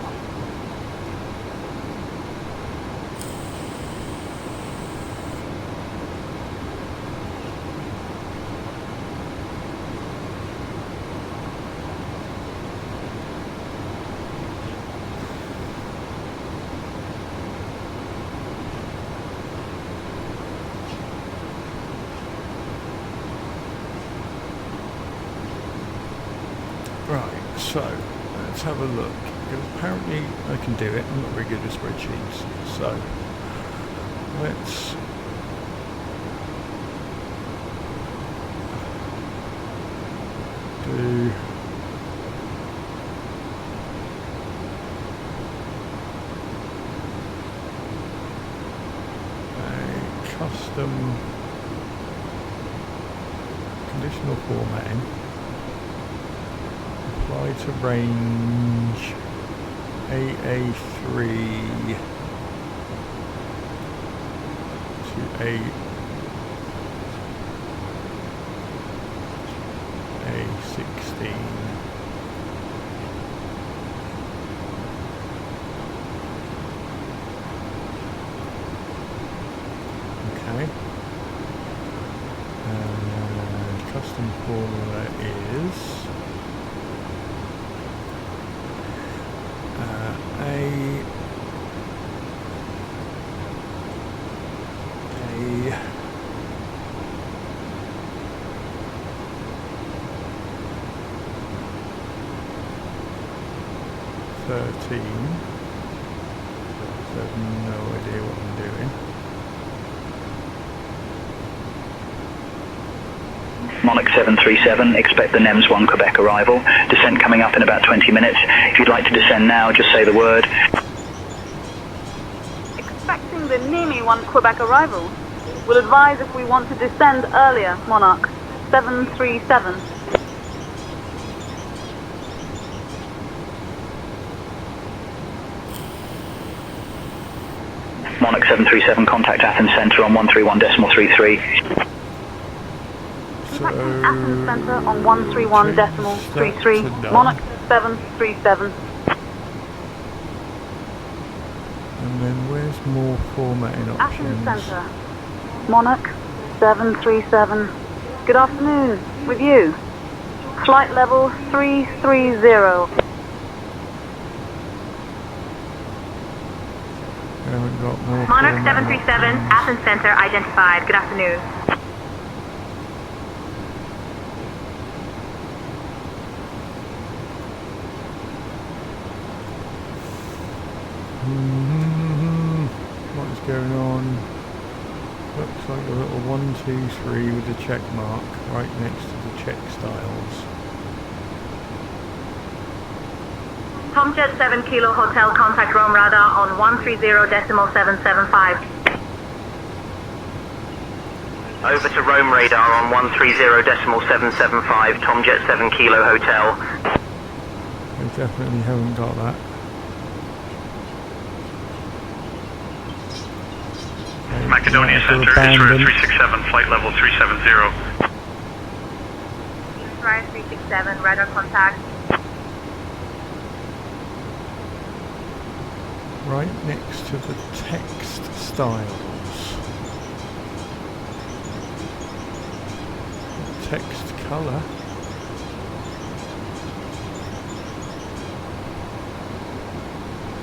A: So, let's have a look. Because apparently I can do it. I'm not very good at spreadsheets. So, let's do a custom conditional formatting. Apply to range AA3 to A16. Okay. And custom formula is A13. So I have no idea what I'm doing.
R: Monarch 737, expect the NEMS 1 Quebec arrival. Descent coming up in about 20 minutes. If you'd like to descend now, just say the word.
C: Expecting the NEMI 1 Quebec arrival. We'll advise if we want to descend earlier, Monarch 737.
R: Monarch 737, contact Athens Centre on 131.33.
C: Athens Centre on 131.33. Monarch 737.
A: And then where's more formatting options?
C: Athens Centre. Monarch 737. Good afternoon. With you. Flight level 330.
A: I haven't got more
O: Monarch
A: formatting
O: 737,
A: options.
O: Athens Center identified. Good afternoon.
A: What is going on? Looks like a little 1, 2, 3 with a check mark right next to the check styles.
O: Tomjet 7 Kilo Hotel, contact Rome radar on 130.775.
H: Over to Rome radar on 130.775, Tomjet 7 Kilo Hotel.
A: I definitely haven't got that. Okay,
N: Macedonia
A: might have to
N: Center,
A: abandon.
N: Israel 367, flight level 370.
O: Israel 367, radar contact.
A: Right next to the text styles. Text color.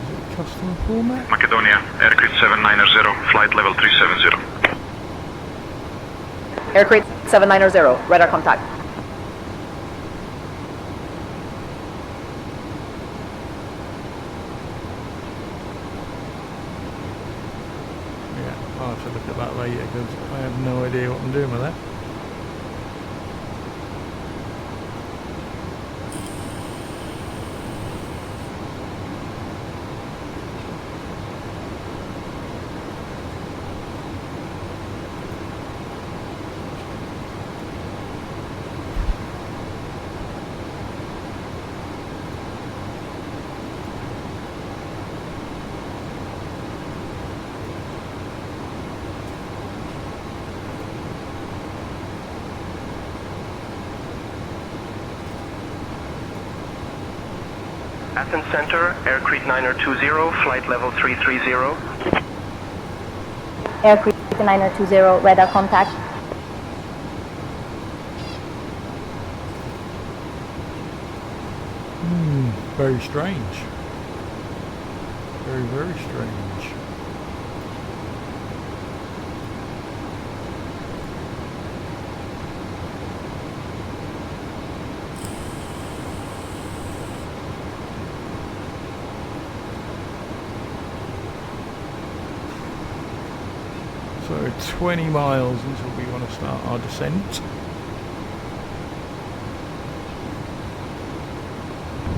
A: Is it custom format?
N: Macedonia, Aircrew 790, flight level 370.
B: Aircrew 790, radar contact.
A: Yeah, I'll have to look at that later because I have no idea what I'm doing with that.
J: Athens Center, Aircrew 9020, flight level 330.
O: Aircrew 9020, radar contact.
A: Very strange. Very, very strange. So 20 miles until we want to start our descent.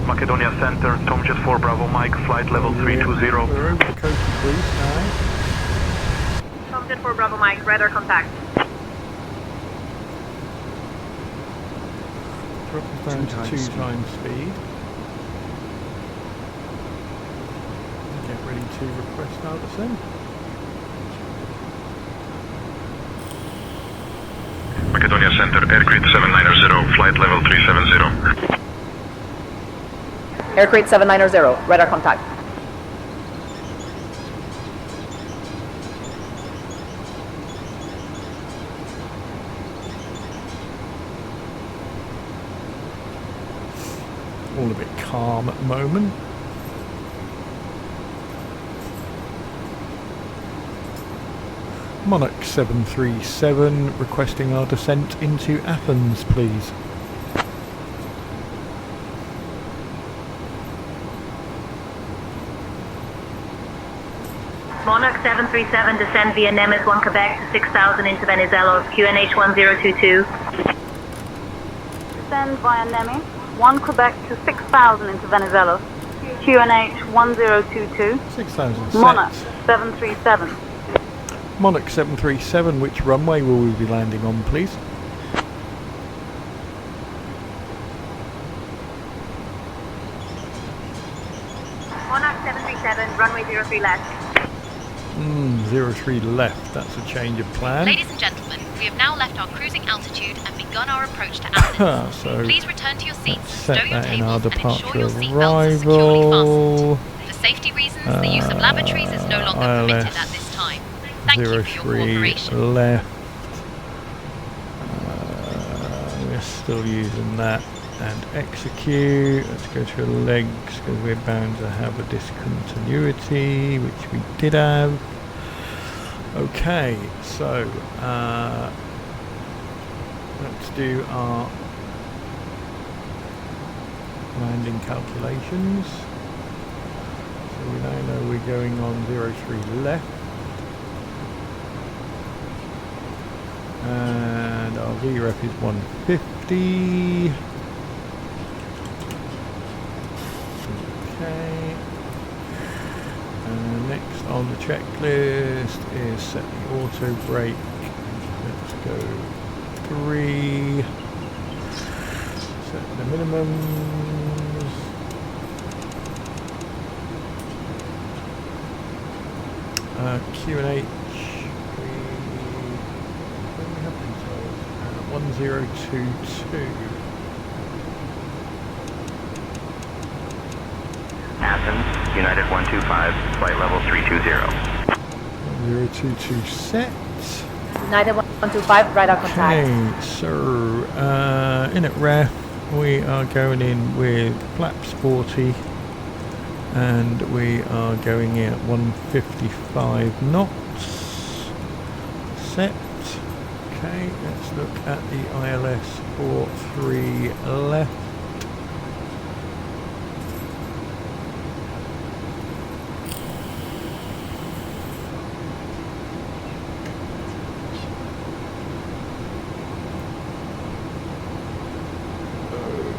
I: Macedonia Center, Tomjet 4 Bravo Mike, flight level 320.
A: We're over the coast of Greece now.
C: Tomjet 4 Bravo Mike, radar contact.
A: Drop us down to 2 times speed. Get ready to request our descent.
Q: Macedonia Center, Aircrete 790, flight level 370.
B: Aircrete 790, radar contact.
A: All a bit calm at the moment. Monarch 737 requesting our descent into Athens, please.
O: Monarch 737, descend via Nemes 1 Quebec to 6000 into Venizelos, QNH 1022.
C: Descend via Nemes 1 Quebec to 6000 into Venizelos, QNH 1022.
A: 6000
C: Monarch
A: set.
C: 737.
A: Monarch 737, which runway will we be landing on, please?
O: Monarch 737, runway 03 left.
A: 03 left, that's a change of plan.
F: Ladies and gentlemen, we have now left our cruising altitude and begun our approach to Athens.
A: So
F: please return to your seats and
A: set
F: stow your
A: that in our
F: tables and ensure
A: departure
F: your seatbelts are securely
A: arrival.
F: fastened. For safety reasons, the use of lavatories is no longer permitted at this time. Thank you for your
A: 03
F: cooperation.
A: left. We're still using that. And execute. Let's go to legs because we're bound to have a discontinuity, which we did have. Okay, so let's do our landing calculations. So we now know we're going on 03 left. And our VREF is 150. Okay. Next on the checklist is set the auto brake. Let's go 3. Set the minimums. Q&H. We have controls. 1022.
J: Athens, United 125, flight level 320.
A: 022 set.
B: United 125, radar contact.
A: Okay, so in at ref, we are going in with flaps 40 and we are going in at 155 knots. Set. Okay, let's look at the ILS 43 left.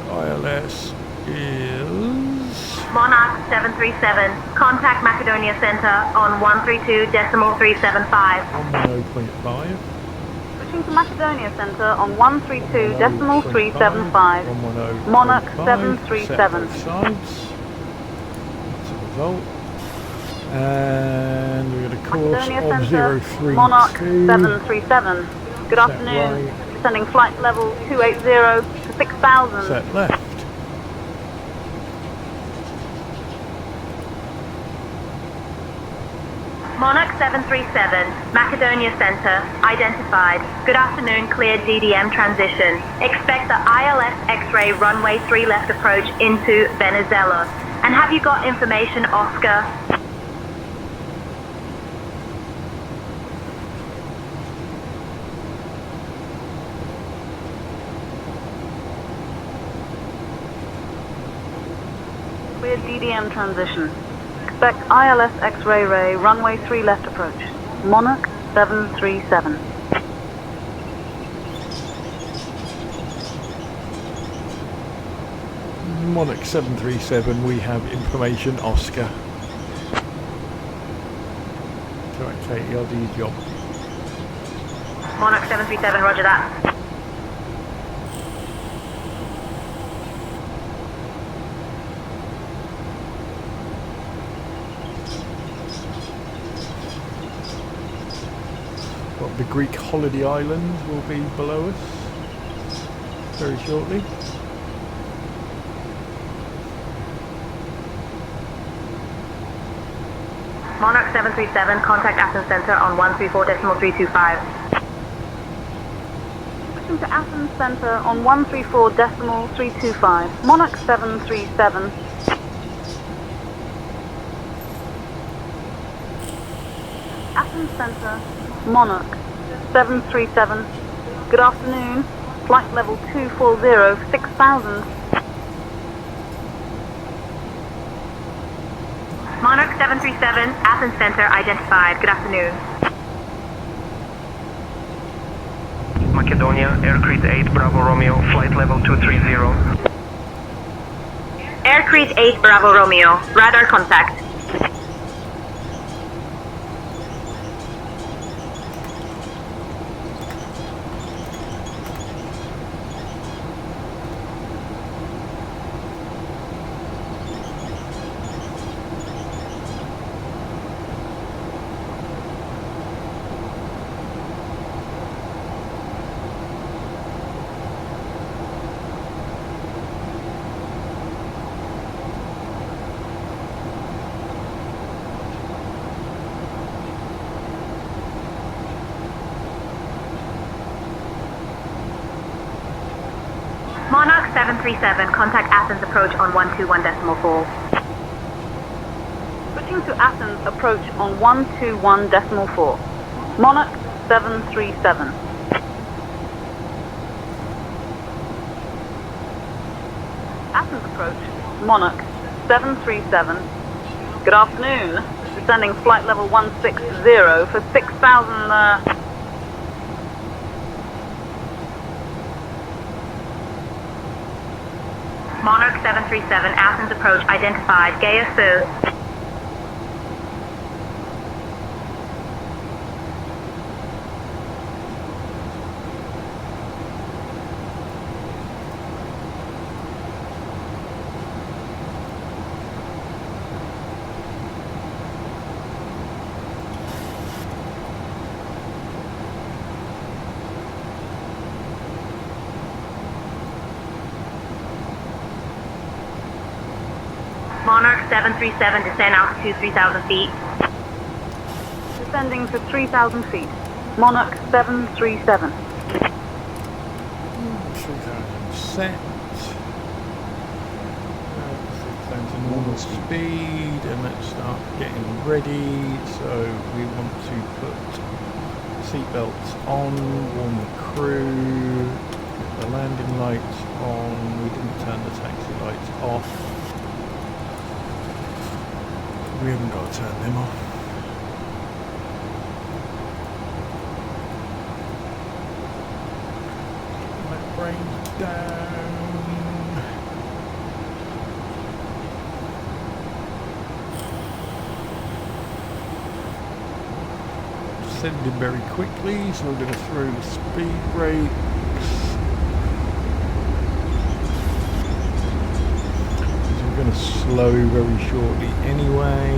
A: ILS is
O: Monarch 737, contact Macedonia Center on 132.375.
A: 110.5.
C: Switching to Macedonia Center on 132.375. Monarch 737.
A: Sides. That's a result. And we've got a course
C: Macedonia
A: of
C: Center,
A: 032.
C: Monarch 737. Good afternoon.
A: Right.
C: Descending flight level 280 to 6000.
A: Set left.
O: Monarch 737, Macedonia Center, identified. Good afternoon, cleared DDM transition. Expect the ILS X-ray runway 3 left approach into Venizelos. And have you got information, Oscar?
C: Cleared DDM transition. Expect ILS X-ray runway 3 left approach. Monarch 737.
A: Monarch 737, we have information, Oscar. Correct, Katie, I'll do your job.
O: Monarch 737, roger that.
A: What, the Greek holiday islands will be below us very shortly.
O: Monarch 737, contact Athens Center on 134.325.
C: Switching to Athens Center on 134.325. Monarch 737. Athens Center, Monarch 737. Good afternoon. Flight level 240, 6,000.
O: Monarch 737, Athens Center identified. Good afternoon.
H: Macedonia, Aircrete 8 Bravo Romeo, flight level 230.
O: Aircrete 8 Bravo Romeo, radar contact. Monarch 737, contact Athens approach on 121.4.
C: Switching to Athens approach on 121.4. Monarch 737. Athens approach, Monarch 737. Good afternoon. Descending flight level 160 for 6,000.
O: Monarch 737, Athens approach identified. Gaia Sue. Monarch 737, descend altitude 3,000 feet.
C: Descending to 3,000 feet. Monarch 737.
A: 3,000 set. Down to normal speed, and let's start getting ready. So we want to put seatbelts on, warn the crew, get the landing lights on. We didn't turn the taxi lights off. We haven't got to turn them off. Let brains down. Descending very quickly, so we're going to throw the speed brakes. We're going to slow very shortly anyway.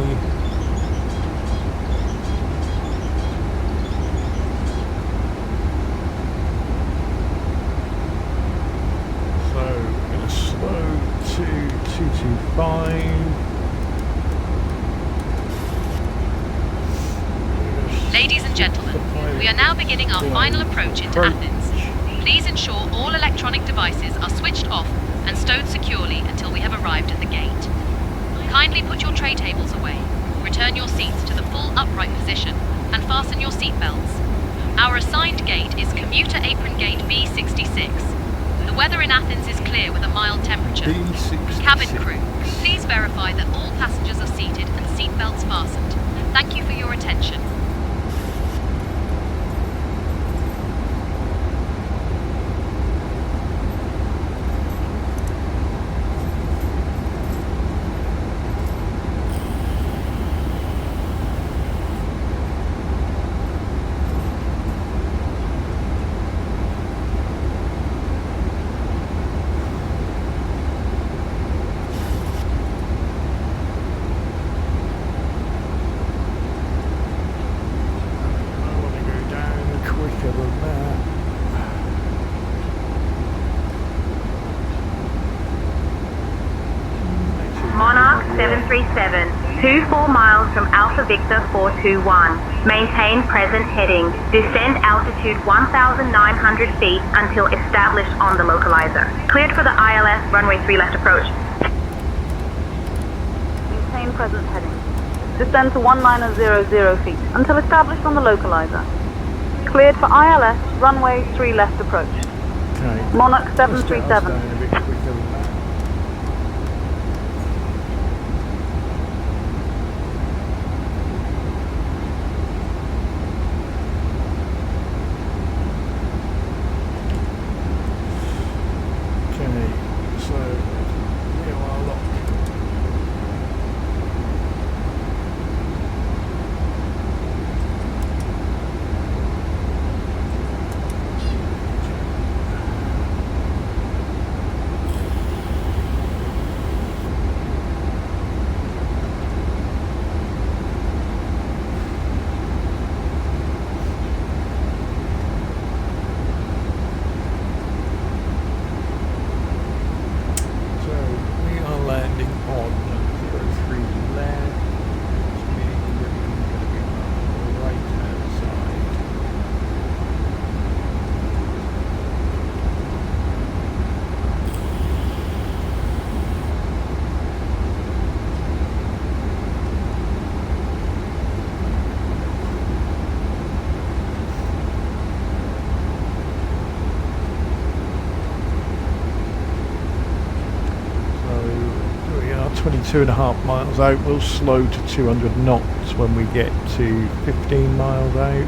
A: So we're going to slow to 225.
F: Ladies and gentlemen, we are now beginning our final approach into Athens. Please ensure all electronic devices are switched off and stowed securely until we have arrived at the gate. Kindly put your tray tables away, return your seats to the full upright position, and fasten your seat belts. Our assigned gate is Commuter Apron Gate B66. The weather in Athens is clear with a mild temperature. Cabin crew, please verify that all passengers are seated and seat belts fastened. Thank you for your attention.
O: 737, 24 miles from Alpha Victor 421. Maintain present heading. Descend altitude 1,900 feet until established on the localizer. Cleared for the ILS runway 3 left approach.
C: Maintain present heading. Descend to 1900 feet until established on the localizer. Cleared for ILS runway 3 left approach.
A: Okay.
C: Monarch
A: Let's get us
C: 737.
A: down a bit quicker than that. Okay, so here are lock. Landing on 03 left, which means we're going to be on the right hand side. So we are 22.5 miles out. We'll slow to 200 knots when we get to 15 miles out.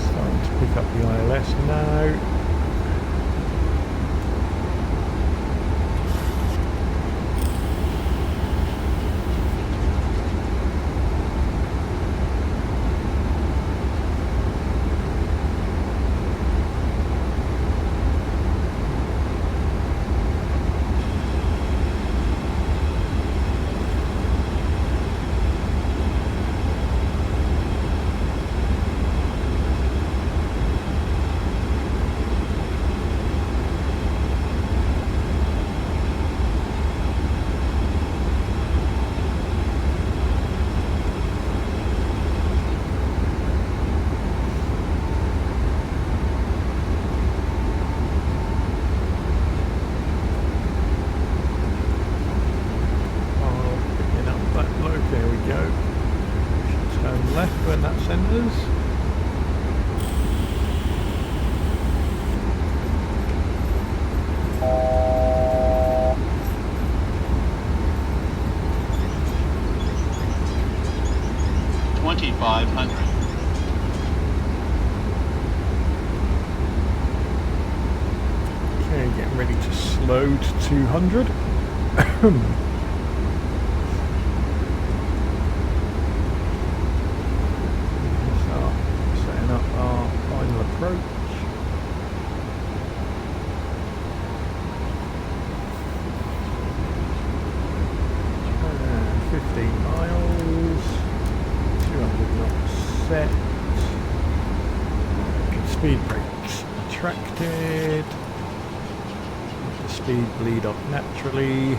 A: Starting to pick up the ILS now. Left when that centres. Okay, getting ready to slow to 200. Setting up our final approach. And 15 miles, 200 knots set. Speed brakes attracted. Let the speed bleed off naturally.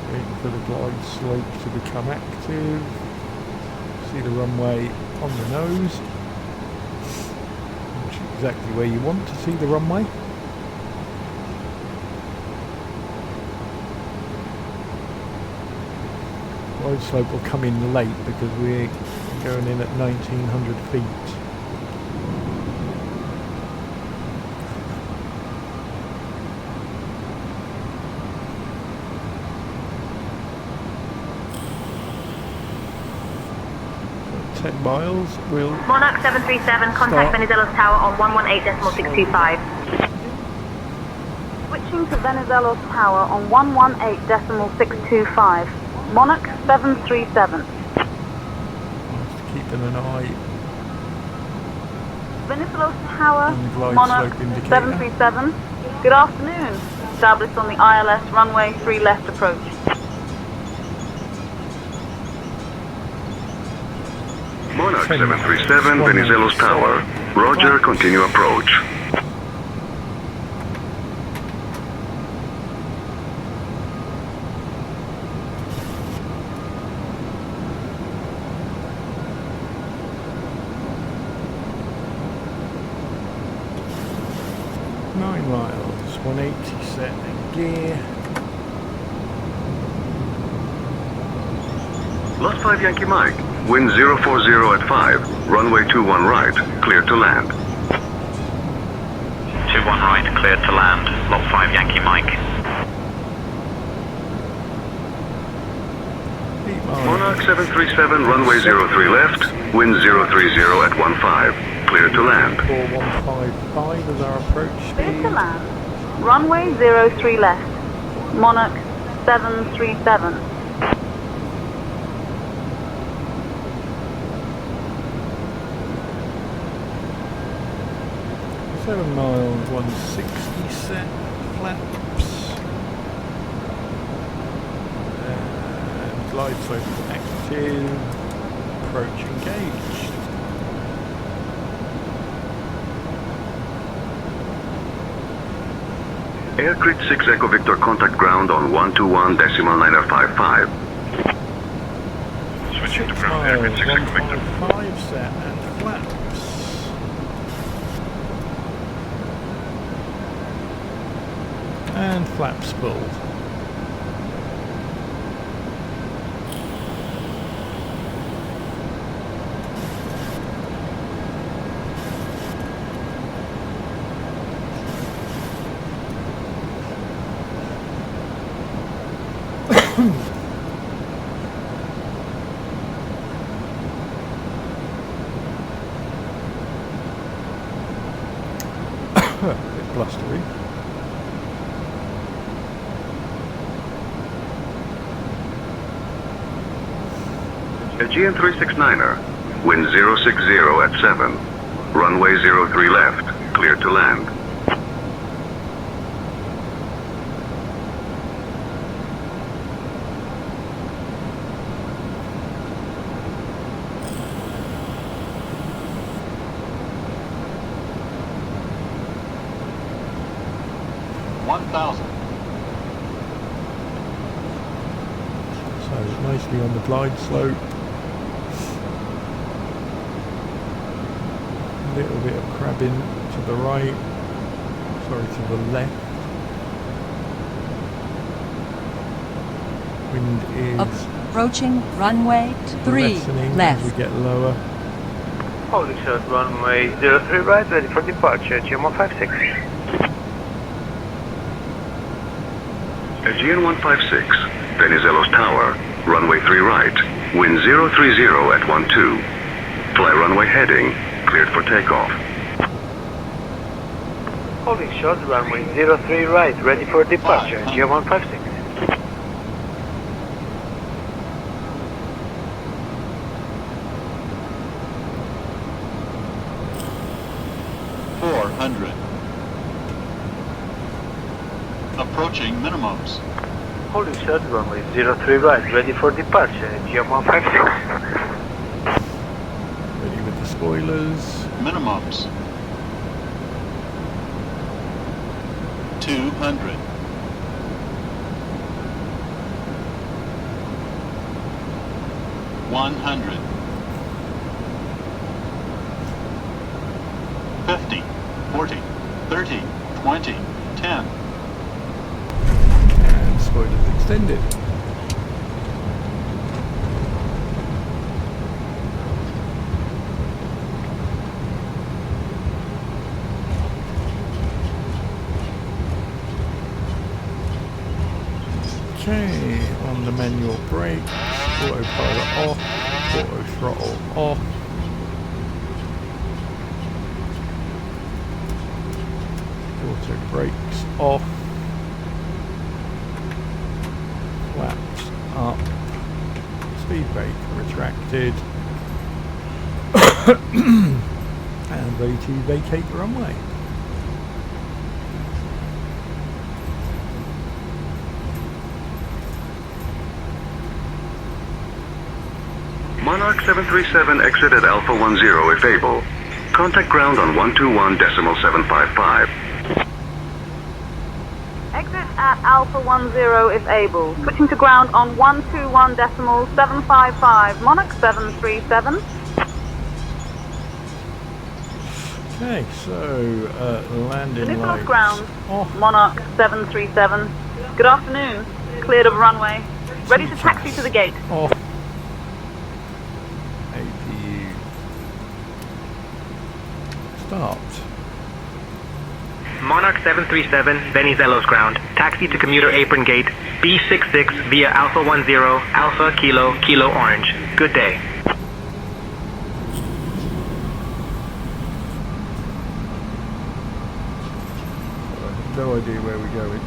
A: Waiting for the glide slope to become active. See the runway on the nose, which is exactly where you want to see the runway. Glide slope will come in late because we're going in at 1900 feet. So 10 miles, we'll...
O: Monarch 737, contact Venizelos Tower on 118.625.
C: Switching to Venizelos Tower on 118.625. Monarch 737.
A: Just keeping an eye
C: Venizelos Tower,
A: And the glide
C: Monarch
A: slope indicator.
C: 737. Good afternoon. Established on the ILS runway 3 left approach.
P: Monarch 737, Venizelos Tower. Roger, continue approach.
A: Nine miles, 180 set and gear.
P: Lost 5 Yankee Mike. Wind 040 at 5. Runway 21 right. Clear to land.
H: 21 right, cleared to land. Lot 5 Yankee Mike.
P: Monarch 737, runway 03 left. Wind 030 at 15. Clear to land.
A: 4155 is our approach
C: Clear
A: speed.
C: to land. Runway 03 left. Monarch 737.
A: 7 miles, 160 set, flaps. And glide slope active. Approach engaged.
P: Aircraft 6 Echo Victor contact ground on 121.955.
Q: Switching to ground, Aircraft 6 Echo Victor.
A: 5 set and flaps. And flaps full. A bit blustery.
P: Aegean 369er. Wind 060 at 7. Runway 03 left. Clear to land.
A: So nicely on the glide slope. A little bit of crabbing to the right. Sorry, to the left. Wind is
B: Approaching runway 3
A: lessening
B: left.
A: as we get lower.
M: Holding short, runway 03 right, ready for departure, GM156.
P: Aegean 156. Venizelos Tower. Runway 3 right. Wind 030 at 12. Fly runway heading. Cleared for takeoff.
M: Holding short, runway 03 right, ready for departure, GM156.
S: Approaching minimums.
M: Holding short, runway 03 right, ready for departure, GM156.
A: Ready with the spoilers.
S: Minimums. 200. $100. 50, 40, 30, 20, 10.
A: And spoilers extended. Okay, on the manual brake, autopilot off, auto throttle off. Auto brakes off. Flaps up. Speed brake retracted. And ready to vacate the runway.
P: Monarch 737 exit at Alpha 10 if able. Contact ground on 121.755.
C: Exit at Alpha 10 if able. Switching to ground on 121.755. Monarch 737.
A: Okay, so landing
C: Nicholas
A: lights.
C: ground. Monarch 737. Good afternoon. Cleared of runway. Ready to taxi to the gate.
A: Off. APU. Start.
H: Monarch 737, Venizelos ground. Taxi to commuter apron gate B66 via Alpha 10, Alpha Kilo, Kilo Orange. Good day.
A: No idea where we're going.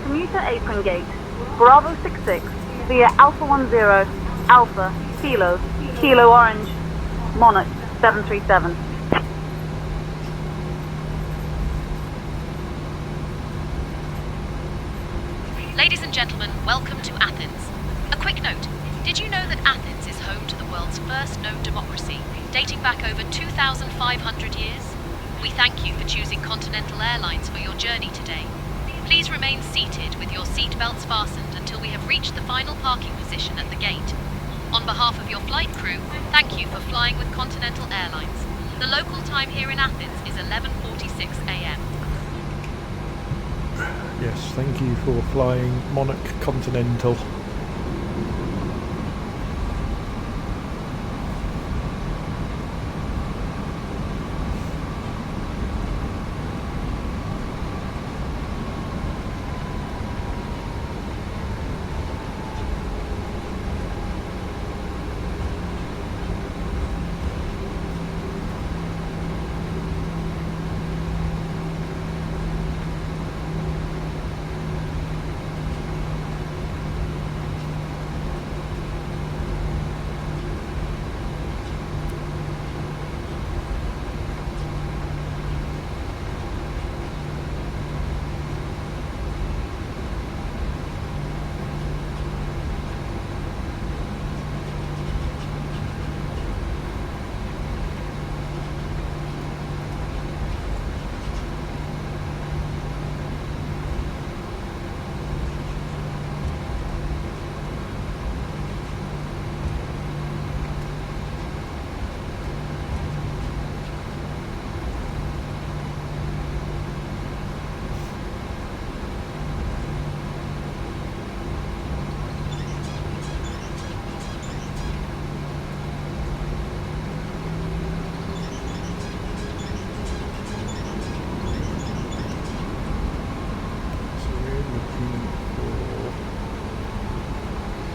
C: Commuter apron gate. Bravo 66 via Alpha 10, Alpha Kilo, Kilo Orange. Monarch 737.
F: Ladies and gentlemen, welcome to Athens. A quick note. Did you know that Athens is home to the world's first known democracy, dating back over 2,500 years? We thank you for choosing Continental Airlines for your journey today. Please remain seated with your seat belts fastened until we have reached the final parking position at the gate. On behalf of your flight crew, thank you for flying with Continental Airlines. The local time here in Athens is 11:46 a.m.
A: Yes, thank you for flying Monarch Continental.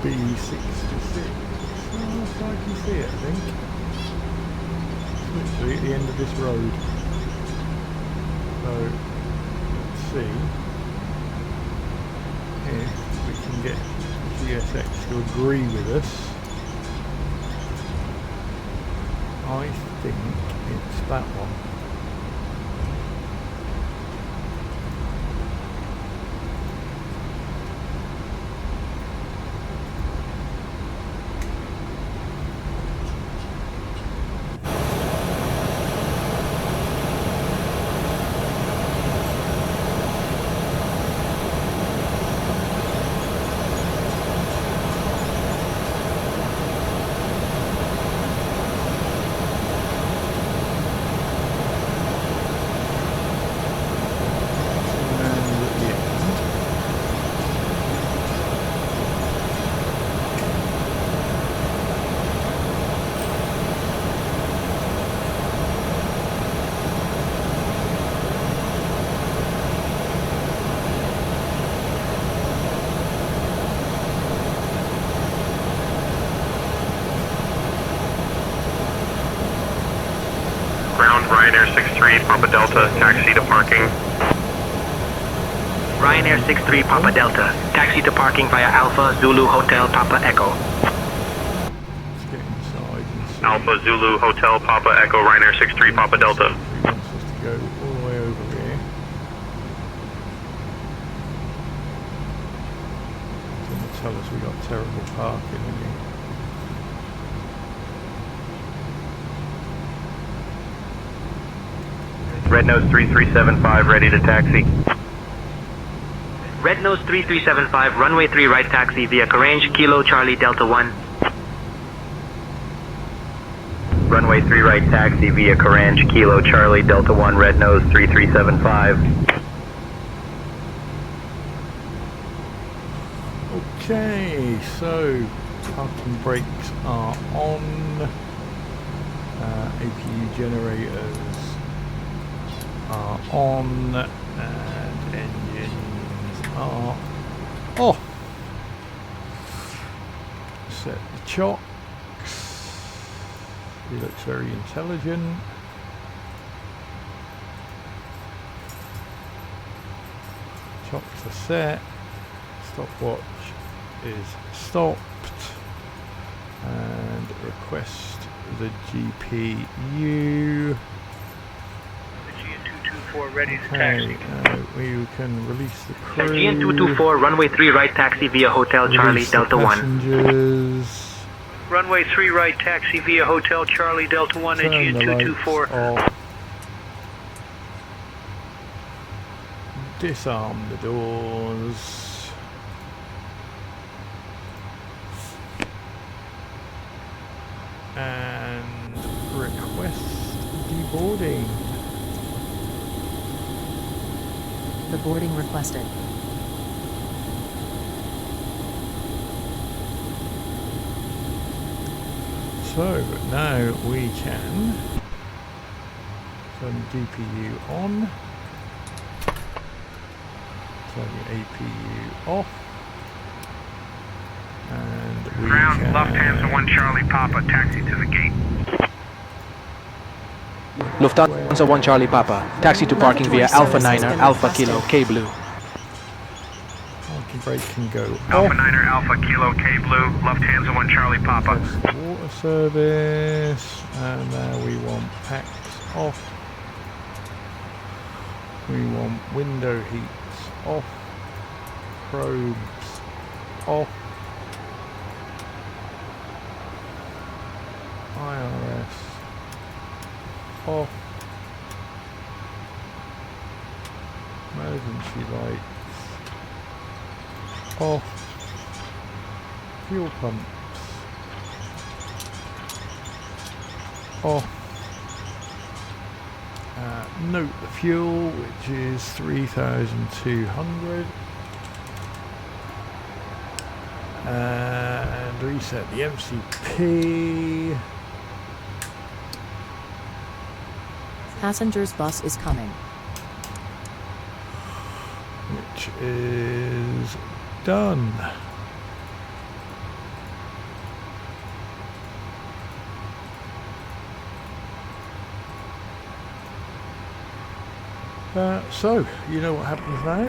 A: B66. Oh, if I can see it, I think. It's literally at the end of this road. So, let's see if we can get GSX to agree with us. I think it's that one.
J: Ryanair 63, Papa Delta, taxi to parking.
H: Ryanair 63 Papa Delta. Taxi to parking via Alpha Zulu Hotel Papa Echo.
A: Let's get inside and see.
N: Alpha Zulu Hotel Papa Echo Ryanair 63 Papa Delta.
A: He wants us to go all the way over here. He's going to tell us we got terrible parking, isn't he?
N: Red Nose 3375 ready to taxi.
H: Red Nose 3375, runway 3 right taxi via Carange Kilo Charlie Delta 1.
M: Runway 3 right taxi via Carange Kilo Charlie Delta 1, Red Nose 3375.
A: Okay, so parking brakes are on. APU generators are on, and engines are off. Set the chocks. He looks very intelligent. Chocks are set. Stopwatch is stopped. And request the GPU.
M: Ready to
A: taxi. We can release the crew.
H: GN224, runway 3 right taxi via Hotel Charlie Delta 1.
A: Passengers.
M: Runway 3 right taxi via Hotel Charlie Delta 1 at GN224.
A: Disarm the doors. And request deboarding.
B: The boarding requested.
A: So now we can turn the DPU on, turn the APU off, and we
N: Ground
A: can...
N: Lufthansa 1 Charlie Papa, taxi to the gate.
H: Lufthansa 1 Charlie Papa, taxi to parking via Alpha 9er Alpha Kilo K Blue.
A: Parking brake can go
N: Alpha
A: off.
N: 9er Alpha Kilo K Blue, Lufthansa 1 Charlie Papa.
A: That's the water service, and now we want packs off. We want window heats off. Probes off. IRS off. Emergency lights off. Fuel pumps off. Note the fuel, which is 3,200. And reset the MCP.
B: Passengers bus is coming.
A: Which is done. So, you know what happens now.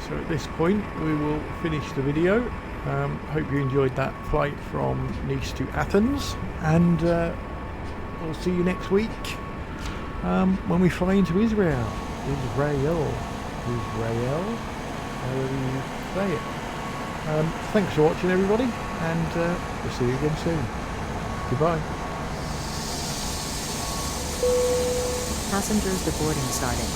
A: So at this point we will finish the video. Hope you enjoyed that flight from Nice to Athens, and we'll see you next week when we fly into Israel. Israel, however you say it. Thanks for watching, everybody, and we'll see you again soon. Goodbye.
B: Passengers deboarding starting.